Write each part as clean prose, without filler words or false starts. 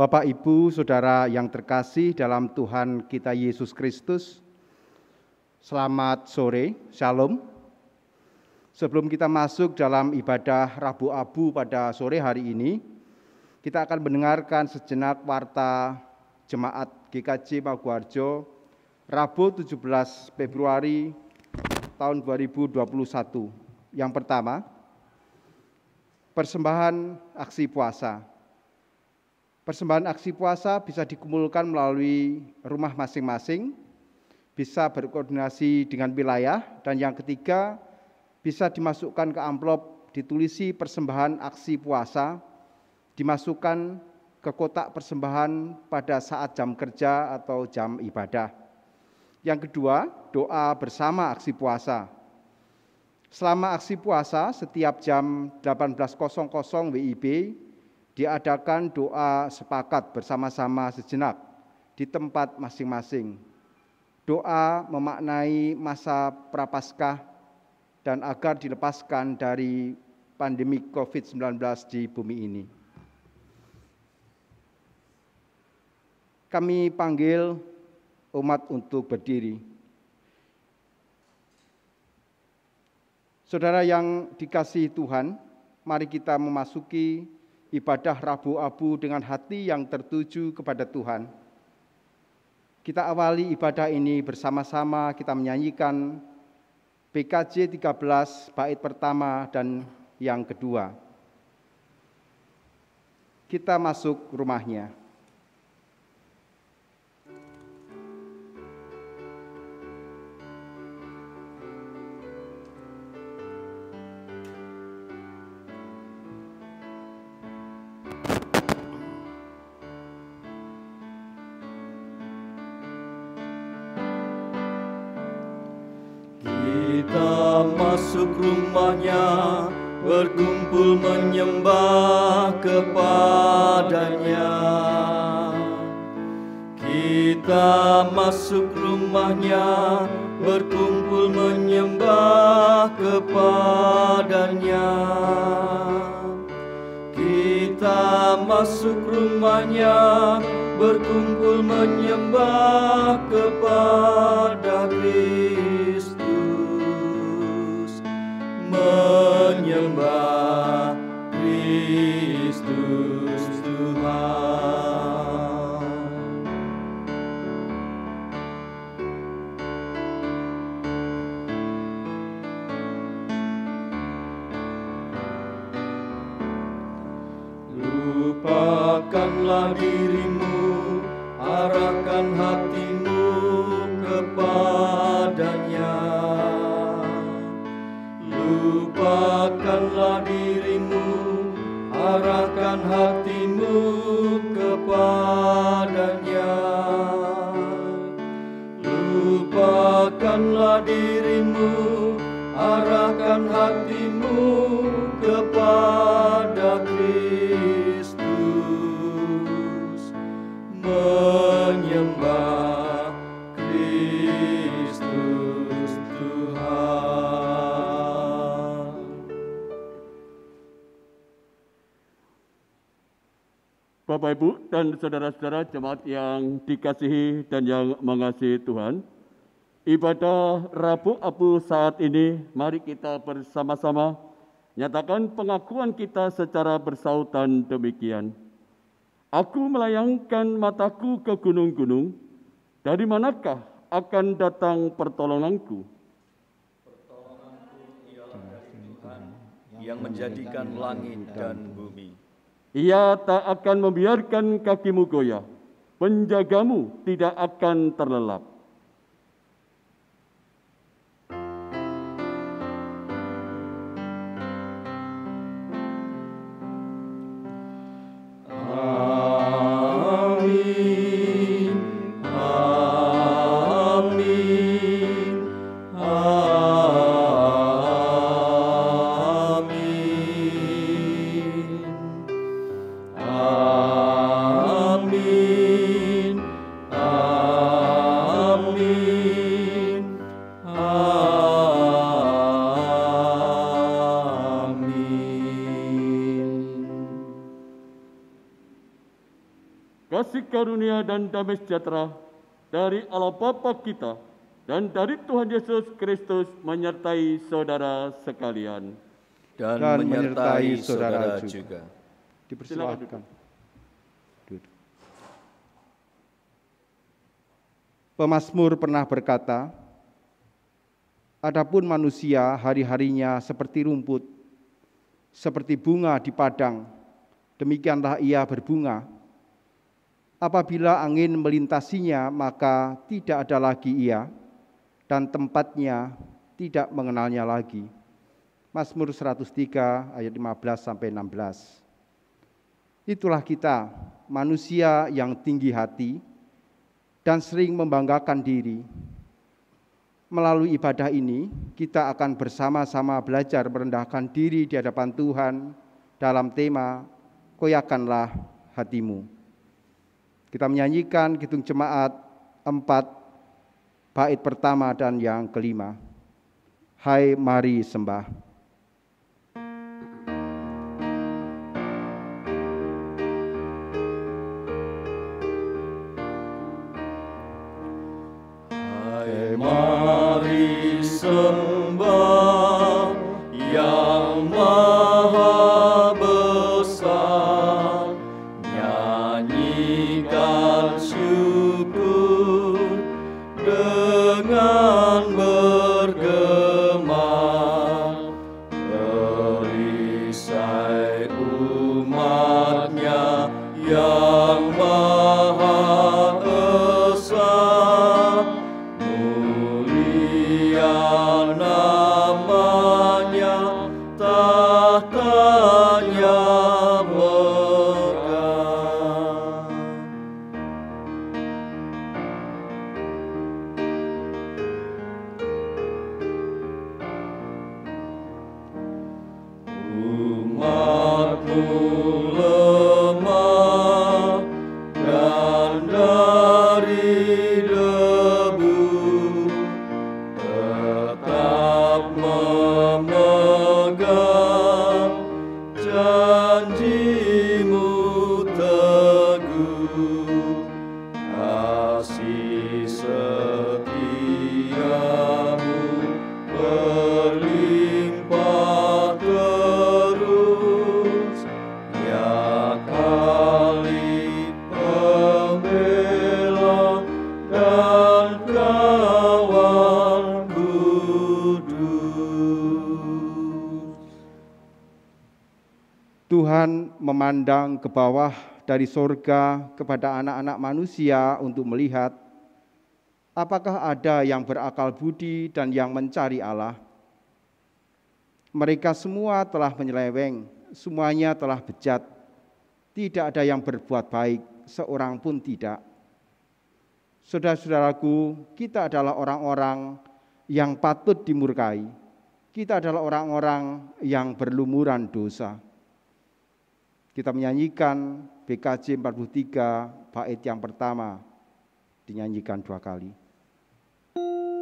Bapak, Ibu, Saudara yang terkasih dalam Tuhan kita Yesus Kristus, selamat sore, Shalom. Sebelum kita masuk dalam ibadah Rabu Abu pada sore hari ini, kita akan mendengarkan sejenak warta Jemaat GKJ Maguwarjo, Rabu 17 Februari tahun 2021. Yang pertama, persembahan aksi puasa. Persembahan aksi puasa bisa dikumpulkan melalui rumah masing-masing, bisa berkoordinasi dengan wilayah, dan yang ketiga bisa dimasukkan ke amplop, ditulisi persembahan aksi puasa, dimasukkan ke kotak persembahan pada saat jam kerja atau jam ibadah. Yang kedua, doa bersama aksi puasa. Selama aksi puasa, setiap jam 18.00 WIB, diadakan doa sepakat bersama-sama sejenak di tempat masing-masing. Doa memaknai masa prapaskah dan agar dilepaskan dari pandemi COVID-19 di bumi ini. Kami panggil umat untuk berdiri. Saudara yang dikasihi Tuhan, mari kita memasuki ibadah Rabu Abu dengan hati yang tertuju kepada Tuhan. Kita awali ibadah ini bersama-sama, kita menyanyikan PKJ 13 bait pertama dan yang kedua. Kita masuk rumahnya. Kita masuk rumahnya, berkumpul menyembah kepadanya. Kita masuk rumahnya, berkumpul menyembah kepadanya. Kita masuk rumahnya, berkumpul menyembah kepada Kristus. Menyembah Kristus Tuhan. Lupakanlah dirimu, arahkan hatimu kepadanya. Lupakanlah dirimu, arahkan hatimu kepadanya. Lupakanlah dirimu, arahkan hatimu kepada Kristus. Menyembah Kristus Tuhan. Bapak, Ibu, dan saudara-saudara jemaat yang dikasihi dan yang mengasihi Tuhan, ibadah Rabu Abu saat ini, mari kita bersama-sama nyatakan pengakuan kita secara bersautan demikian. Aku melayangkan mataku ke gunung-gunung, dari manakah akan datang pertolonganku? Pertolonganku ialah dari Tuhan yang menjadikan langit dan bumi. Ia tak akan membiarkan kakimu goyah, penjagamu tidak akan terlelap. Amin, amin, amin, amin, kasih karunia dan damai sejahtera dari Allah Bapa kita dan dari Tuhan Yesus Kristus menyertai saudara sekalian. Dan menyertai saudara juga. Dipersilakan. Duduk. Pemazmur pernah berkata, adapun manusia hari-harinya seperti rumput, seperti bunga di padang, demikianlah ia berbunga. Apabila angin melintasinya, maka tidak ada lagi ia, dan tempatnya tidak mengenalnya lagi. Mazmur 103 ayat 15-16. Itulah kita, manusia yang tinggi hati dan sering membanggakan diri. Melalui ibadah ini, kita akan bersama-sama belajar merendahkan diri di hadapan Tuhan dalam tema Koyakanlah Hatimu. Kita menyanyikan Kidung Jemaat 4, bait pertama dan yang kelima. Hai mari sembah. Hai mari sembah yang maha besar, nyanyikan syukur dengan bergema, perisai umatnya yang maha esa, mulia namanya, tahtanya megah. Umatmu lemah dan dari debu, tetap memegang janjimu teguh, kasih setiamu berlimpah terus, ya kali pembela dan kawan kudus. Tuhan memandang ke bawah dari sorga kepada anak-anak manusia untuk melihat apakah ada yang berakal budi dan yang mencari Allah. Mereka semua telah menyeleweng, semuanya telah bejat. Tidak ada yang berbuat baik, seorang pun tidak. Saudara-saudaraku, kita adalah orang-orang yang patut dimurkai. Kita adalah orang-orang yang berlumuran dosa. Kita menyanyikan BKJ 43 bait yang pertama, dinyanyikan 2 kali. Tuhan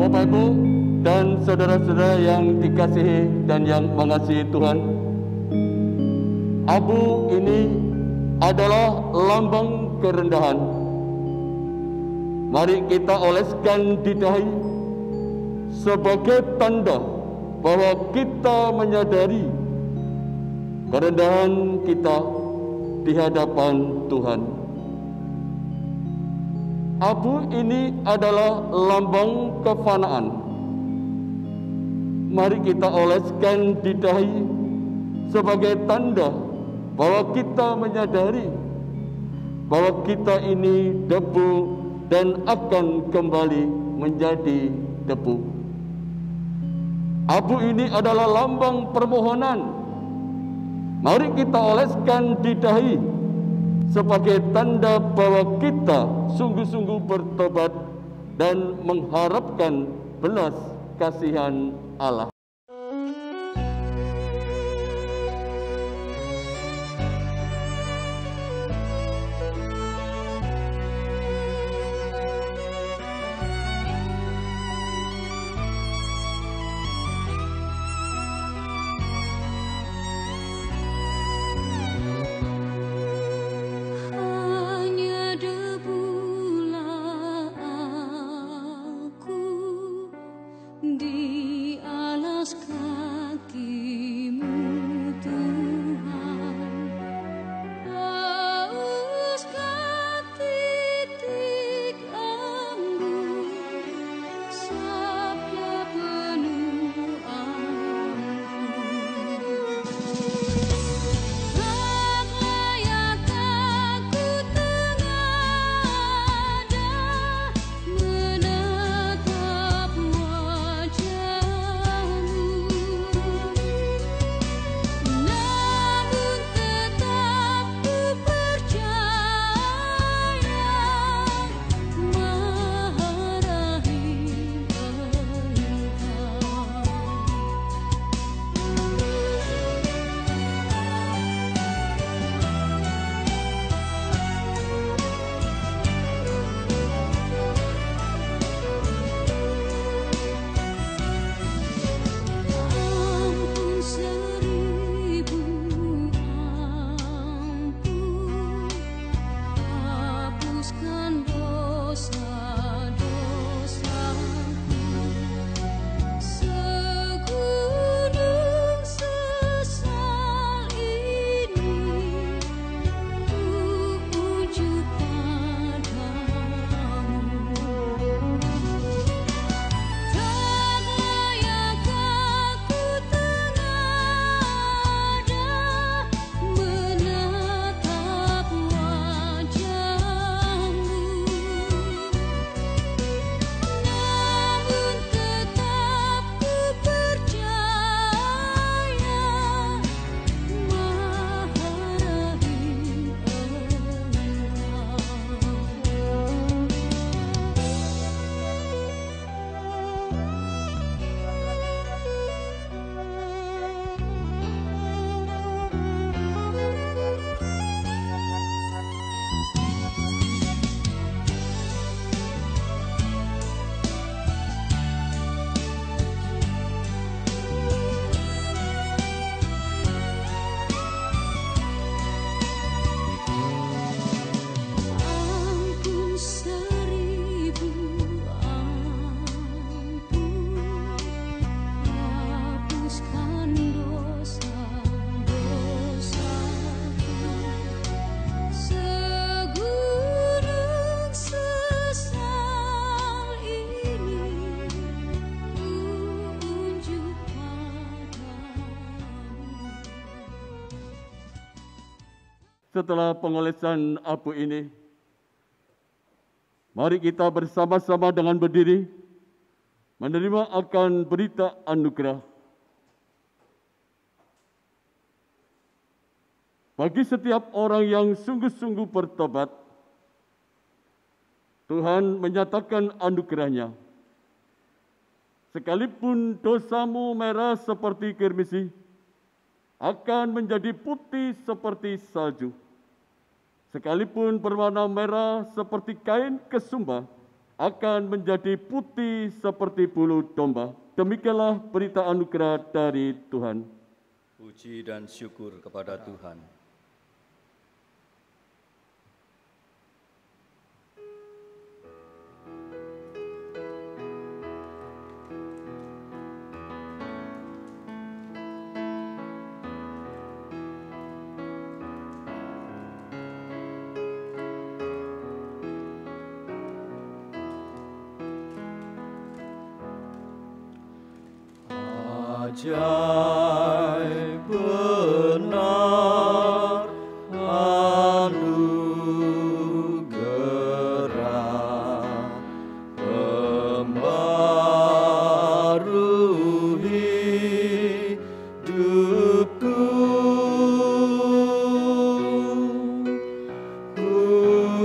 Bapak Ibu dan saudara-saudara yang dikasihi dan yang mengasihi Tuhan, abu ini adalah lambang kerendahan. Mari kita oleskan di dahi sebagai tanda bahwa kita menyadari kerendahan kita di hadapan Tuhan. Abu ini adalah lambang kefanaan. Mari kita oleskan di dahi sebagai tanda bahwa kita menyadari bahwa kita ini debu dan akan kembali menjadi debu. Abu ini adalah lambang permohonan. Mari kita oleskan di dahi sebagai tanda bahwa kita sungguh-sungguh bertobat dan mengharapkan belas kasihan Allah. Setelah pengolesan abu ini, mari kita bersama-sama dengan berdiri menerima akan berita anugerah. Bagi setiap orang yang sungguh-sungguh bertobat, Tuhan menyatakan anugerahnya. Sekalipun dosamu merah seperti kirmisi, akan menjadi putih seperti salju. Sekalipun berwarna merah seperti kain kesumba, akan menjadi putih seperti bulu domba. Demikianlah berita anugerah dari Tuhan. Puji dan syukur kepada Tuhan. Ajaib benar anugerah pembaru hidupku, ku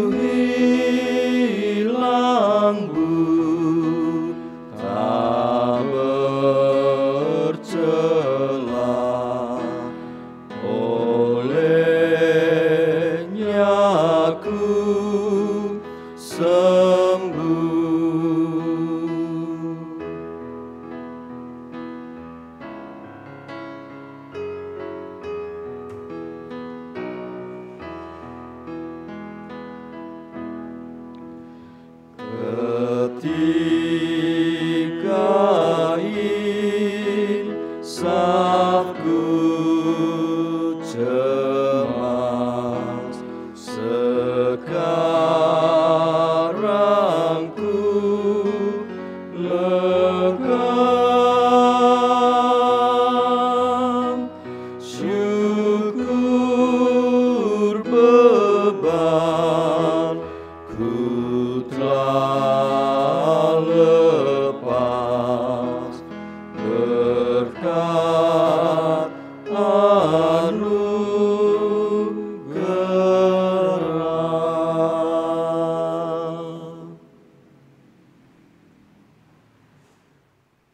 hilang buta bercela, olehnya aku sembuh. Ketika insafku cemas, sekarang ku lega. Syukur beban ku telah lepas, berkat anugerah.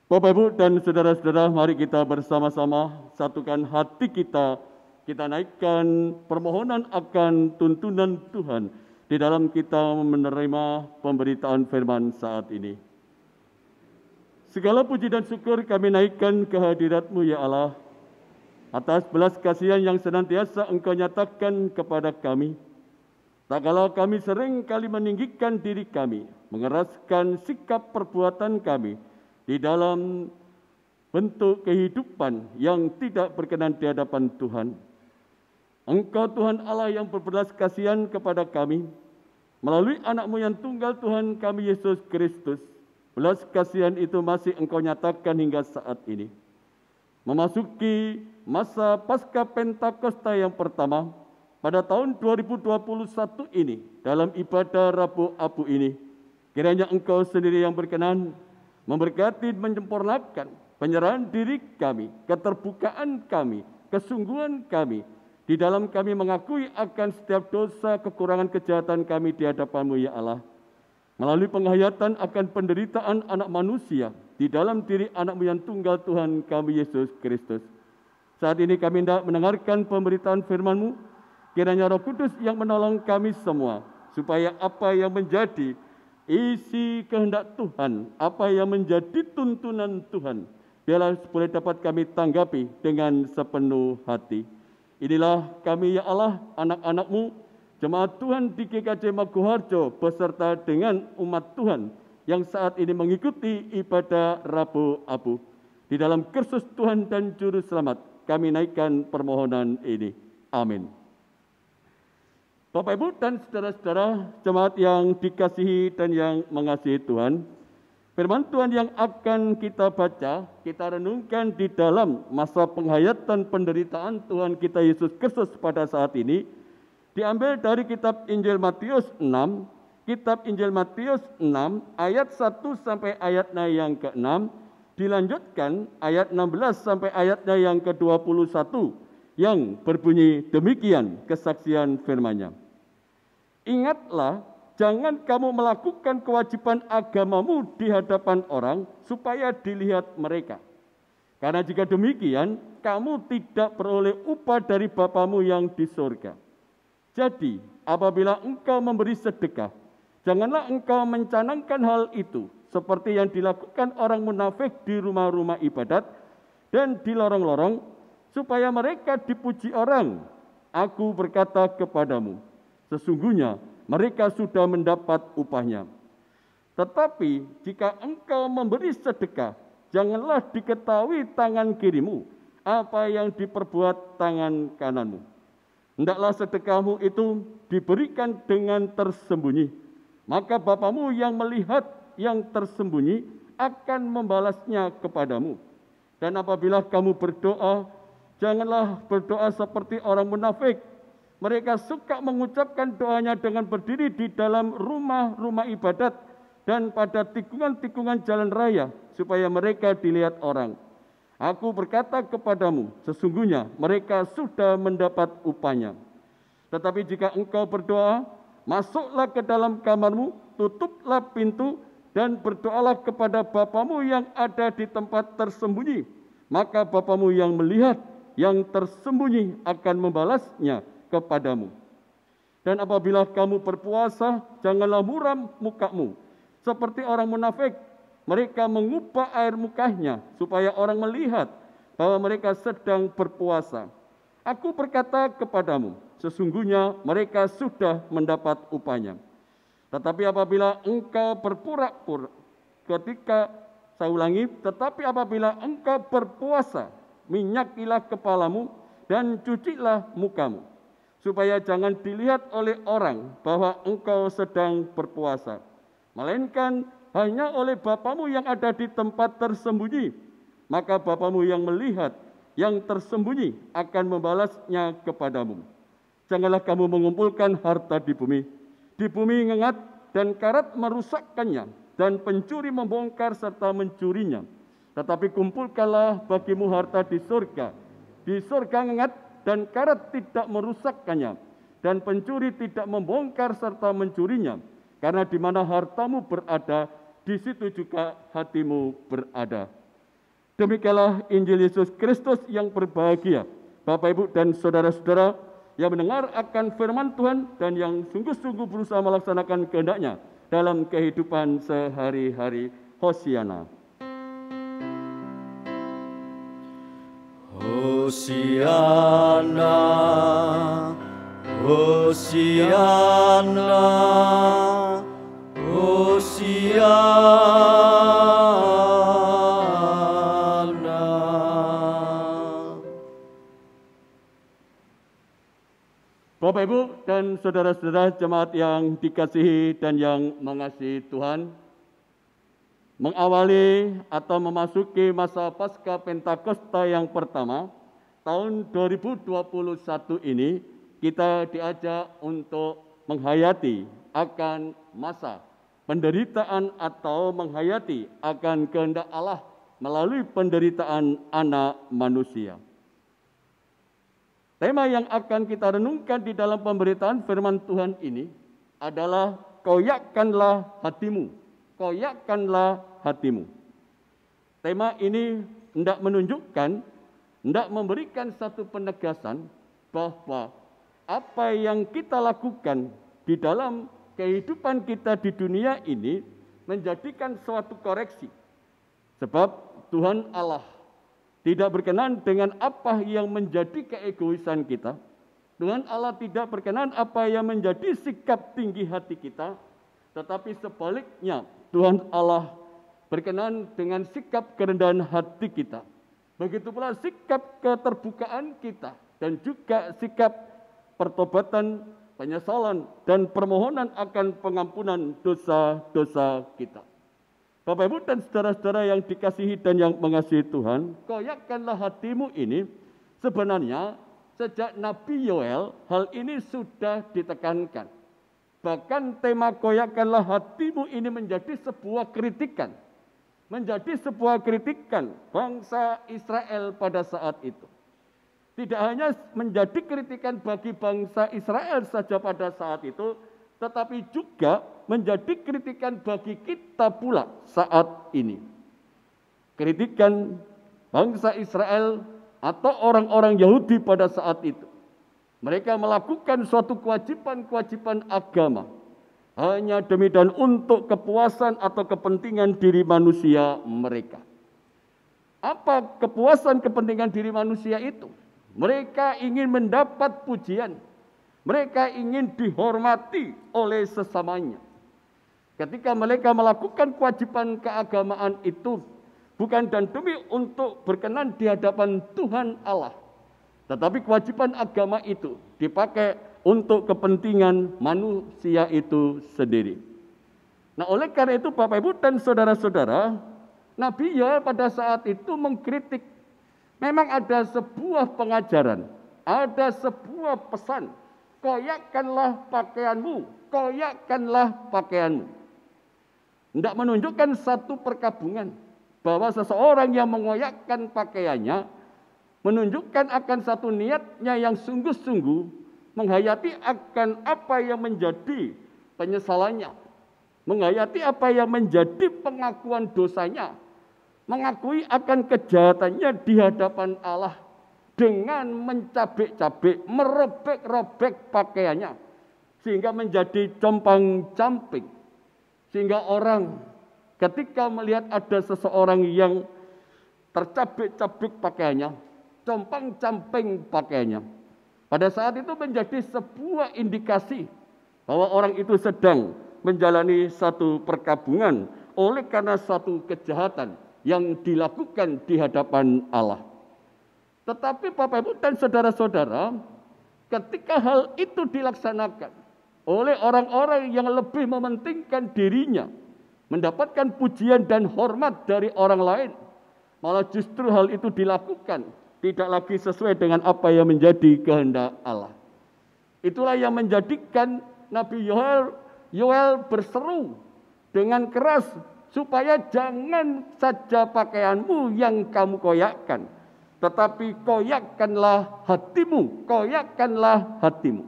Bapak, Ibu, dan saudara-saudara, mari kita bersama-sama satukan hati kita. Kita naikkan permohonan akan tuntunan Tuhan di dalam kita menerima pemberitaan firman saat ini. Segala puji dan syukur kami naikkan ke hadirat-Mu ya Allah, atas belas kasihan yang senantiasa Engkau nyatakan kepada kami. Tak kala kami sering kali meninggikan diri kami, mengeraskan sikap perbuatan kami di dalam bentuk kehidupan yang tidak berkenan di hadapan Tuhan. Engkau Tuhan Allah yang berbelas kasihan kepada kami, melalui anak-Mu yang tunggal Tuhan kami Yesus Kristus. Belas kasihan itu masih Engkau nyatakan hingga saat ini. Memasuki masa Pasca Pentakosta yang pertama, pada tahun 2021 ini, dalam ibadah Rabu Abu ini, kiranya Engkau sendiri yang berkenan memberkati, menyempurnakan penyerahan diri kami, keterbukaan kami, kesungguhan kami, di dalam kami mengakui akan setiap dosa, kekurangan, kejahatan kami di hadapan-Mu ya Allah. Melalui penghayatan akan penderitaan anak manusia di dalam diri anak-Mu yang tunggal Tuhan kami Yesus Kristus. Saat ini kami hendak mendengarkan pemberitaan firman-Mu, kiranya Roh Kudus yang menolong kami semua, supaya apa yang menjadi isi kehendak Tuhan, apa yang menjadi tuntunan Tuhan, biarlah boleh dapat kami tanggapi dengan sepenuh hati. Inilah kami ya Allah, anak-anak-Mu, jemaat Tuhan di GKJ Maguharjo, beserta dengan umat Tuhan yang saat ini mengikuti ibadah Rabu Abu. Di dalam Kristus Tuhan dan Juru Selamat, kami naikkan permohonan ini. Amin. Bapak, Ibu, dan saudara-saudara, jemaat yang dikasihi dan yang mengasihi Tuhan, firman Tuhan yang akan kita baca, kita renungkan di dalam masa penghayatan penderitaan Tuhan kita Yesus Kristus pada saat ini, diambil dari kitab Injil Matius 6, kitab Injil Matius 6, ayat 1 sampai ayatnya yang ke-6, dilanjutkan ayat 16 sampai ayatnya yang ke-21, yang berbunyi demikian kesaksian firman-Nya. Ingatlah, jangan kamu melakukan kewajiban agamamu di hadapan orang supaya dilihat mereka. Karena jika demikian, kamu tidak beroleh upah dari Bapamu yang di surga. Jadi, apabila engkau memberi sedekah, Janganlah engkau mencanangkan hal itu, seperti yang dilakukan orang munafik di rumah-rumah ibadat dan di lorong-lorong, supaya mereka dipuji orang. Aku berkata kepadamu, sesungguhnya mereka sudah mendapat upahnya. Tetapi jika engkau memberi sedekah, janganlah diketahui tangan kirimu apa yang diperbuat tangan kananmu. Hendaklah sedekahmu itu diberikan dengan tersembunyi, maka Bapamu yang melihat yang tersembunyi akan membalasnya kepadamu. Dan apabila kamu berdoa, janganlah berdoa seperti orang munafik. Mereka suka mengucapkan doanya dengan berdiri di dalam rumah-rumah ibadat dan pada tikungan-tikungan jalan raya, supaya mereka dilihat orang. Aku berkata kepadamu, sesungguhnya mereka sudah mendapat upahnya. Tetapi jika engkau berdoa, masuklah ke dalam kamarmu, tutuplah pintu, dan berdoalah kepada Bapamu yang ada di tempat tersembunyi. Maka Bapamu yang melihat yang tersembunyi akan membalasnya kepadamu. Dan apabila kamu berpuasa, janganlah muram mukamu, seperti orang munafik. Mereka mengubah air mukanya, supaya orang melihat bahwa mereka sedang berpuasa. Aku berkata kepadamu, sesungguhnya mereka sudah mendapat upahnya. Tetapi apabila engkau berpura-pura, tetapi apabila engkau berpuasa, minyakilah kepalamu dan cucilah mukamu, supaya jangan dilihat oleh orang bahwa engkau sedang berpuasa, melainkan hanya oleh Bapamu yang ada di tempat tersembunyi. Maka Bapamu yang melihat yang tersembunyi akan membalasnya kepadamu. Janganlah kamu mengumpulkan harta di bumi. Di bumi ngengat dan karat merusakkannya, dan pencuri membongkar serta mencurinya. Tetapi kumpulkanlah bagimu harta di surga. Di surga ngengat dan karat tidak merusakkannya, dan pencuri tidak membongkar serta mencurinya. Karena di mana hartamu berada, di situ juga hatimu berada. Demikianlah Injil Yesus Kristus yang berbahagia, Bapak, Ibu, dan saudara-saudara yang mendengar akan firman Tuhan dan yang sungguh-sungguh berusaha melaksanakan kehendak-Nya dalam kehidupan sehari-hari. Hosiana. Hosiana, Hosiana, Hosiana. Bapak, Ibu, dan saudara-saudara jemaat yang dikasihi dan yang mengasihi Tuhan, mengawali atau memasuki masa Pasca Pentakosta yang pertama, tahun 2021 ini, kita diajak untuk menghayati akan masa penderitaan atau menghayati akan kehendak Allah melalui penderitaan anak manusia. Tema yang akan kita renungkan di dalam pemberitaan firman Tuhan ini adalah koyakkanlah hatimu, koyakkanlah hatimu. Tema ini hendak menunjukkan, hendak memberikan satu penegasan bahwa apa yang kita lakukan di dalam kehidupan kita di dunia ini menjadikan suatu koreksi. Sebab Tuhan Allah tidak berkenan dengan apa yang menjadi keegoisan kita. Tuhan Allah tidak berkenan apa yang menjadi sikap tinggi hati kita. Tetapi sebaliknya, Tuhan Allah berkenan dengan sikap kerendahan hati kita. Begitu pula sikap keterbukaan kita dan juga sikap pertobatan, penyesalan, dan permohonan akan pengampunan dosa-dosa kita. Bapak, Ibu, dan saudara-saudara yang dikasihi dan yang mengasihi Tuhan, koyakkanlah hatimu ini sebenarnya sejak Nabi Yoel hal ini sudah ditekankan. Bahkan tema koyakkanlah hatimu ini menjadi sebuah kritikan. Menjadi sebuah kritikan bangsa Israel pada saat itu. Tidak hanya menjadi kritikan bagi bangsa Israel saja pada saat itu, tetapi juga menjadi kritikan bagi kita pula saat ini. Kritikan bangsa Israel atau orang-orang Yahudi pada saat itu. Mereka melakukan suatu kewajiban-kewajiban agama. hanya demi dan untuk kepuasan atau kepentingan diri manusia mereka. Apa kepuasan kepentingan diri manusia itu? Mereka ingin mendapat pujian. Mereka ingin dihormati oleh sesamanya. Ketika mereka melakukan kewajiban keagamaan itu, bukan dan demi untuk berkenan di hadapan Tuhan Allah, tetapi kewajiban agama itu dipakai untuk kepentingan manusia itu sendiri. Nah, oleh karena itu Bapak Ibu dan saudara-saudara, Nabi Yoel pada saat itu mengkritik. Memang ada sebuah pengajaran, ada sebuah pesan, koyakkanlah pakaianmu, koyakkanlah pakaianmu. Tidak menunjukkan satu perkabungan, bahwa seseorang yang mengoyakkan pakaiannya, menunjukkan akan satu niatnya yang sungguh-sungguh, menghayati akan apa yang menjadi penyesalannya, menghayati apa yang menjadi pengakuan dosanya, mengakui akan kejahatannya di hadapan Allah dengan mencabik-cabik, merobek-robek pakaiannya sehingga menjadi compang-camping, sehingga orang ketika melihat ada seseorang yang tercabik-cabik pakaiannya, compang-camping pakaiannya, pada saat itu menjadi sebuah indikasi bahwa orang itu sedang menjalani satu perkabungan oleh karena satu kejahatan yang dilakukan di hadapan Allah. Tetapi Bapak Ibu dan saudara-saudara, ketika hal itu dilaksanakan oleh orang-orang yang lebih mementingkan dirinya, mendapatkan pujian dan hormat dari orang lain, malah justru hal itu dilakukan tidak lagi sesuai dengan apa yang menjadi kehendak Allah. Itulah yang menjadikan Nabi Yoel berseru dengan keras, supaya jangan saja pakaianmu yang kamu koyakkan, tetapi koyakkanlah hatimu, koyakkanlah hatimu.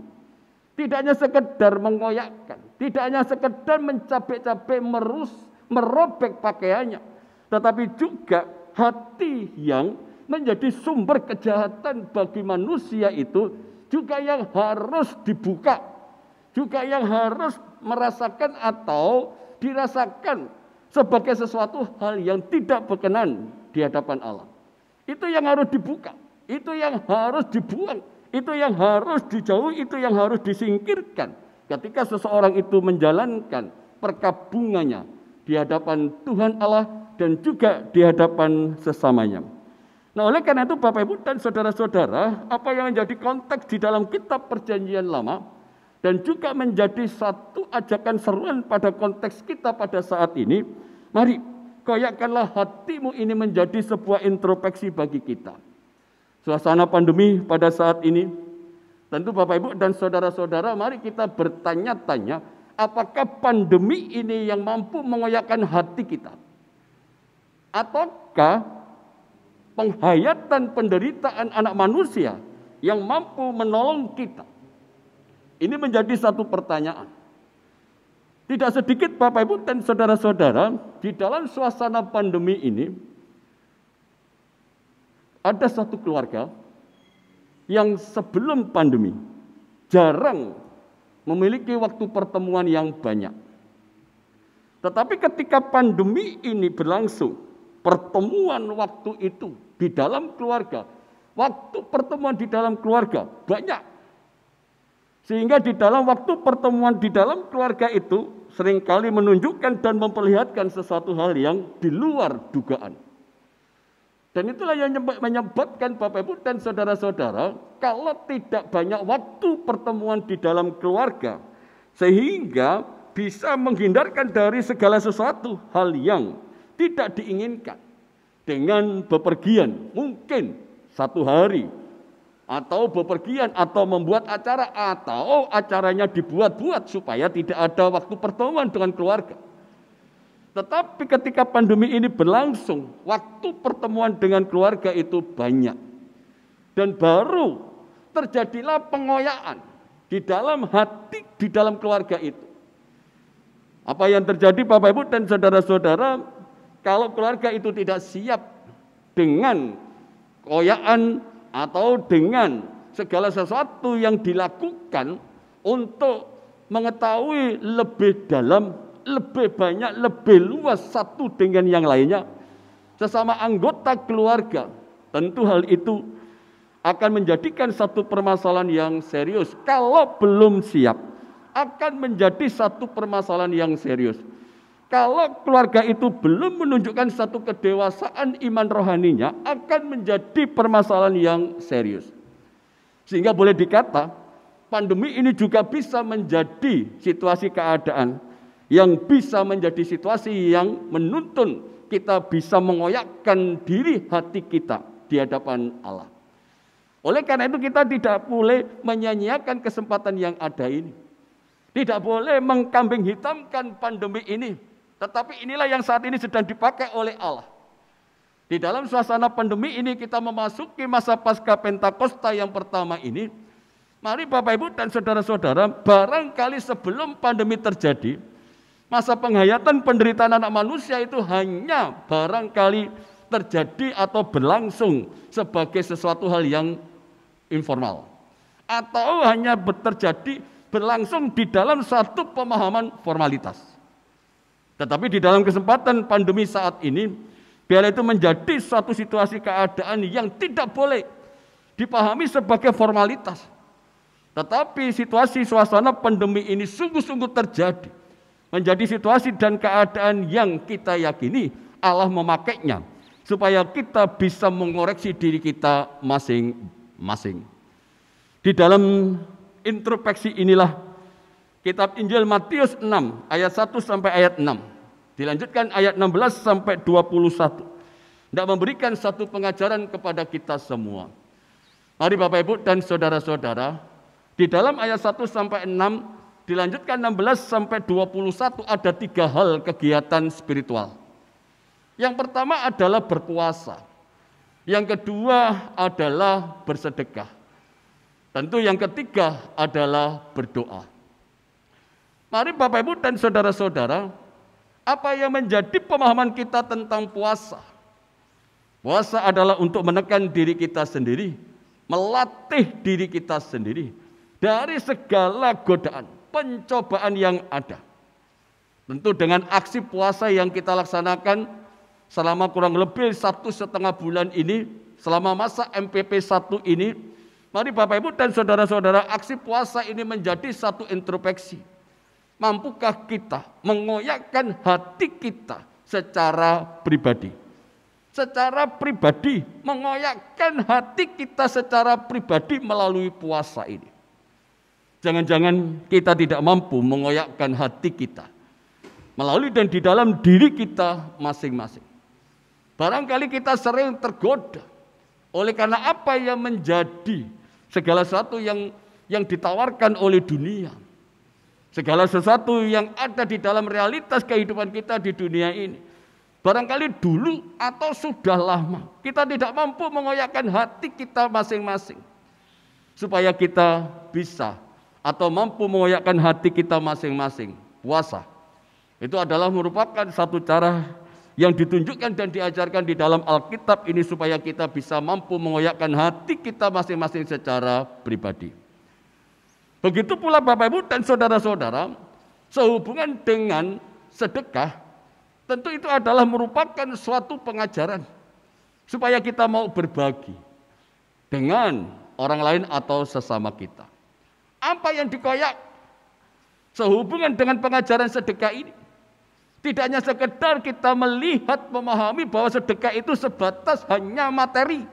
Tidak hanya sekedar mengoyakkan, tidak hanya sekedar mencabik-cabik, merobek pakaiannya, tetapi juga hati yang menjadi sumber kejahatan bagi manusia itu juga yang harus dibuka, juga yang harus merasakan atau dirasakan sebagai sesuatu hal yang tidak berkenan di hadapan Allah. Itu yang harus dibuka, itu yang harus dibuang, itu yang harus dijauhi, itu yang harus disingkirkan ketika seseorang itu menjalankan perkabungannya di hadapan Tuhan Allah dan juga di hadapan sesamanya. Nah, oleh karena itu Bapak Ibu dan saudara-saudara, apa yang menjadi konteks di dalam kitab Perjanjian Lama dan juga menjadi satu ajakan seruan pada konteks kita pada saat ini, mari koyakkanlah hatimu ini menjadi sebuah introspeksi bagi kita. Suasana pandemi pada saat ini, tentu Bapak Ibu dan saudara-saudara, mari kita bertanya-tanya, apakah pandemi ini yang mampu mengoyakkan hati kita? Ataukah penghayatan penderitaan anak manusia yang mampu menolong kita? Ini menjadi satu pertanyaan. Tidak sedikit Bapak Ibu dan saudara-saudara, di dalam suasana pandemi ini, ada satu keluarga yang sebelum pandemi jarang memiliki waktu pertemuan yang banyak. Tetapi ketika pandemi ini berlangsung, pertemuan waktu itu di dalam keluarga, waktu pertemuan di dalam keluarga banyak. Sehingga di dalam waktu pertemuan di dalam keluarga itu seringkali menunjukkan dan memperlihatkan sesuatu hal yang di luar dugaan. Dan itulah yang menyebabkan Bapak Ibu dan saudara-saudara, kalau tidak banyak waktu pertemuan di dalam keluarga, sehingga bisa menghindarkan dari segala sesuatu hal yang tidak diinginkan. Dengan bepergian, mungkin satu hari, atau bepergian, atau membuat acara, atau acaranya dibuat-buat supaya tidak ada waktu pertemuan dengan keluarga. Tetapi ketika pandemi ini berlangsung, waktu pertemuan dengan keluarga itu banyak. Dan baru terjadilah pengoyakan di dalam hati, di dalam keluarga itu. Apa yang terjadi Bapak Ibu dan saudara-saudara, kalau keluarga itu tidak siap dengan koyaan atau dengan segala sesuatu yang dilakukan untuk mengetahui lebih dalam, lebih banyak, lebih luas satu dengan yang lainnya, sesama anggota keluarga, tentu hal itu akan menjadikan satu permasalahan yang serius. Kalau belum siap, akan menjadi satu permasalahan yang serius. Kalau keluarga itu belum menunjukkan satu kedewasaan iman rohaninya, akan menjadi permasalahan yang serius. Sehingga boleh dikata, pandemi ini juga bisa menjadi situasi keadaan yang bisa menjadi situasi yang menuntun kita bisa mengoyakkan diri hati kita di hadapan Allah. Oleh karena itu kita tidak boleh menyanyiakan kesempatan yang ada ini. Tidak boleh mengkambing hitamkan pandemi ini. Tetapi inilah yang saat ini sedang dipakai oleh Allah. Di dalam suasana pandemi ini kita memasuki masa pasca Pentakosta yang pertama ini. Mari Bapak Ibu dan saudara-saudara, barangkali sebelum pandemi terjadi, masa penghayatan penderitaan anak manusia itu hanya barangkali terjadi atau berlangsung sebagai sesuatu hal yang informal. Atau hanya terjadi berlangsung di dalam satu pemahaman formalitas. Tetapi di dalam kesempatan pandemi saat ini, biar itu menjadi suatu situasi keadaan yang tidak boleh dipahami sebagai formalitas. Tetapi situasi suasana pandemi ini sungguh-sungguh terjadi. Menjadi situasi dan keadaan yang kita yakini Allah memakainya. Supaya kita bisa mengoreksi diri kita masing-masing. Di dalam introspeksi inilah Kitab Injil Matius 6 ayat 1 sampai ayat 6. Dilanjutkan ayat 16 sampai 21. Tidak memberikan satu pengajaran kepada kita semua. Mari Bapak Ibu dan saudara-saudara, di dalam ayat 1 sampai 6, dilanjutkan 16 sampai 21 ada 3 hal kegiatan spiritual. Yang pertama adalah berpuasa. Yang kedua adalah bersedekah. Tentu yang ketiga adalah berdoa. Mari Bapak Ibu dan saudara-saudara, apa yang menjadi pemahaman kita tentang puasa? Puasa adalah untuk menekan diri kita sendiri, melatih diri kita sendiri dari segala godaan, pencobaan yang ada. Tentu dengan aksi puasa yang kita laksanakan selama kurang lebih 1,5 bulan ini, selama masa MPP 1 ini, mari Bapak Ibu dan saudara-saudara, aksi puasa ini menjadi satu introspeksi. Mampukah kita mengoyakkan hati kita secara pribadi? Secara pribadi, mengoyakkan hati kita secara pribadi melalui puasa ini. Jangan-jangan kita tidak mampu mengoyakkan hati kita melalui dan di dalam diri kita masing-masing. Barangkali kita sering tergoda oleh karena apa yang menjadi segala sesuatu yang ditawarkan oleh dunia. Segala sesuatu yang ada di dalam realitas kehidupan kita di dunia ini. Barangkali dulu atau sudah lama kita tidak mampu mengoyakkan hati kita masing-masing. Supaya kita bisa atau mampu mengoyakkan hati kita masing-masing. Puasa. Itu adalah merupakan satu cara yang ditunjukkan dan diajarkan di dalam Alkitab ini supaya kita bisa mampu mengoyakkan hati kita masing-masing secara pribadi. Begitu pula Bapak Ibu dan saudara-saudara, sehubungan dengan sedekah, tentu itu adalah merupakan suatu pengajaran supaya kita mau berbagi dengan orang lain atau sesama kita. Apa yang dikoyak sehubungan dengan pengajaran sedekah ini? Tidak hanya sekedar kita melihat, memahami bahwa sedekah itu sebatas hanya materi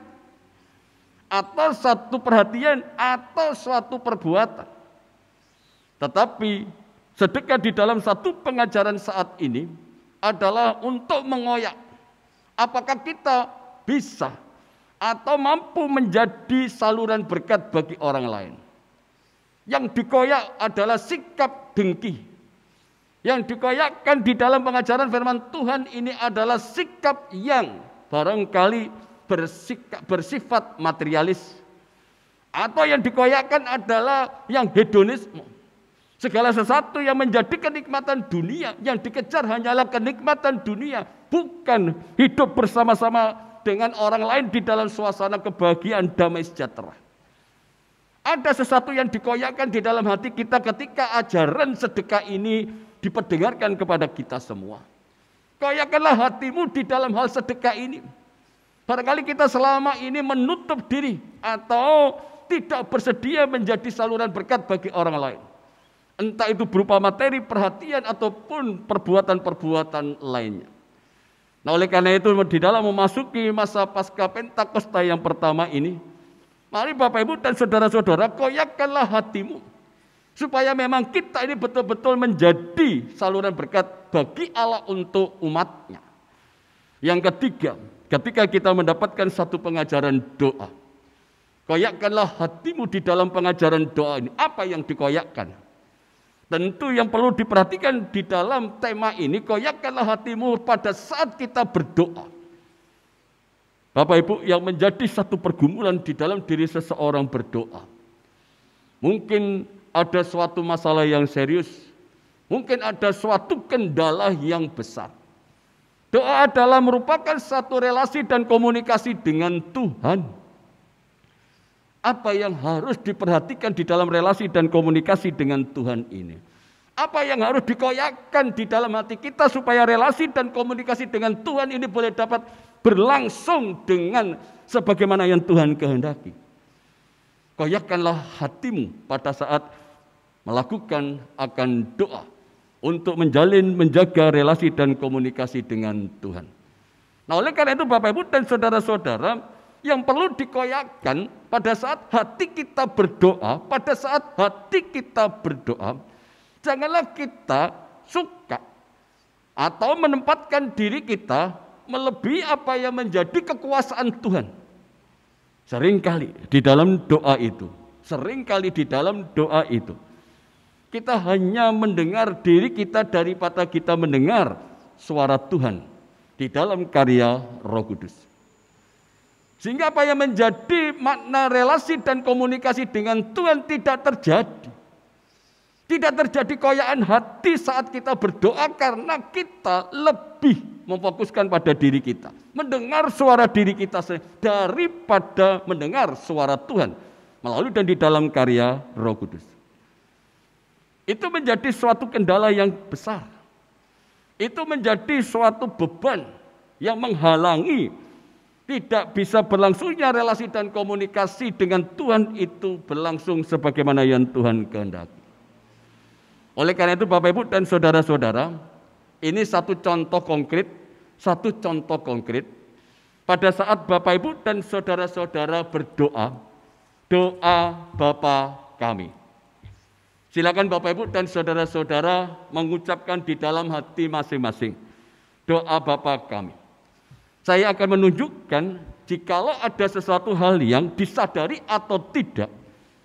atau satu perhatian atau suatu perbuatan. Tetapi sedekah di dalam satu pengajaran saat ini adalah untuk mengoyak. Apakah kita bisa atau mampu menjadi saluran berkat bagi orang lain? Yang dikoyak adalah sikap dengki. Yang dikoyakkan di dalam pengajaran firman Tuhan ini adalah sikap yang barangkali bersifat materialis. Atau yang dikoyakkan adalah yang hedonisme. Segala sesuatu yang menjadi kenikmatan dunia, yang dikejar hanyalah kenikmatan dunia, bukan hidup bersama-sama dengan orang lain di dalam suasana kebahagiaan damai sejahtera. Ada sesuatu yang dikoyakkan di dalam hati kita ketika ajaran sedekah ini diperdengarkan kepada kita semua. Koyakkanlah hatimu di dalam hal sedekah ini. Barangkali kita selama ini menutup diri atau tidak bersedia menjadi saluran berkat bagi orang lain. Entah itu berupa materi, perhatian, ataupun perbuatan-perbuatan lainnya. Nah, oleh karena itu di dalam memasuki masa pasca Pentakosta yang pertama ini, mari Bapak Ibu dan saudara-saudara, koyakkanlah hatimu supaya memang kita ini betul-betul menjadi saluran berkat bagi Allah untuk umatnya. Yang ketiga, ketika kita mendapatkan satu pengajaran doa, koyakkanlah hatimu di dalam pengajaran doa ini. Apa yang dikoyakkan? Tentu yang perlu diperhatikan di dalam tema ini, koyakkanlah hatimu pada saat kita berdoa. Bapak Ibu, yang menjadi satu pergumulan di dalam diri seseorang berdoa. Mungkin ada suatu masalah yang serius. Mungkin ada suatu kendala yang besar. Doa adalah merupakan satu relasi dan komunikasi dengan Tuhan. Apa yang harus diperhatikan di dalam relasi dan komunikasi dengan Tuhan ini? Apa yang harus dikoyakkan di dalam hati kita supaya relasi dan komunikasi dengan Tuhan ini boleh dapat berlangsung dengan sebagaimana yang Tuhan kehendaki? Koyakkanlah hatimu pada saat melakukan akan doa untuk menjaga relasi dan komunikasi dengan Tuhan. Nah, oleh karena itu Bapak Ibu dan saudara-saudara, yang perlu dikoyakkan pada saat hati kita berdoa, janganlah kita suka atau menempatkan diri kita melebihi apa yang menjadi kekuasaan Tuhan. Seringkali di dalam doa itu, kita hanya mendengar diri kita daripada kita mendengar suara Tuhan di dalam karya Roh Kudus. Sehingga apa yang menjadi makna relasi dan komunikasi dengan Tuhan tidak terjadi. Tidak terjadi koyakan hati saat kita berdoa karena kita lebih memfokuskan pada diri kita. Mendengar suara diri kita daripada mendengar suara Tuhan melalui dan di dalam karya Roh Kudus. Itu menjadi suatu kendala yang besar. Itu menjadi suatu beban yang menghalangi tidak bisa berlangsungnya relasi dan komunikasi dengan Tuhan itu berlangsung sebagaimana yang Tuhan kehendaki. Oleh karena itu Bapak Ibu dan saudara-saudara, ini satu contoh konkret pada saat Bapak Ibu dan saudara-saudara berdoa, doa Bapa kami. Silakan Bapak Ibu dan saudara-saudara mengucapkan di dalam hati masing-masing, doa Bapa kami. Saya akan menunjukkan jikalau ada sesuatu hal yang disadari atau tidak.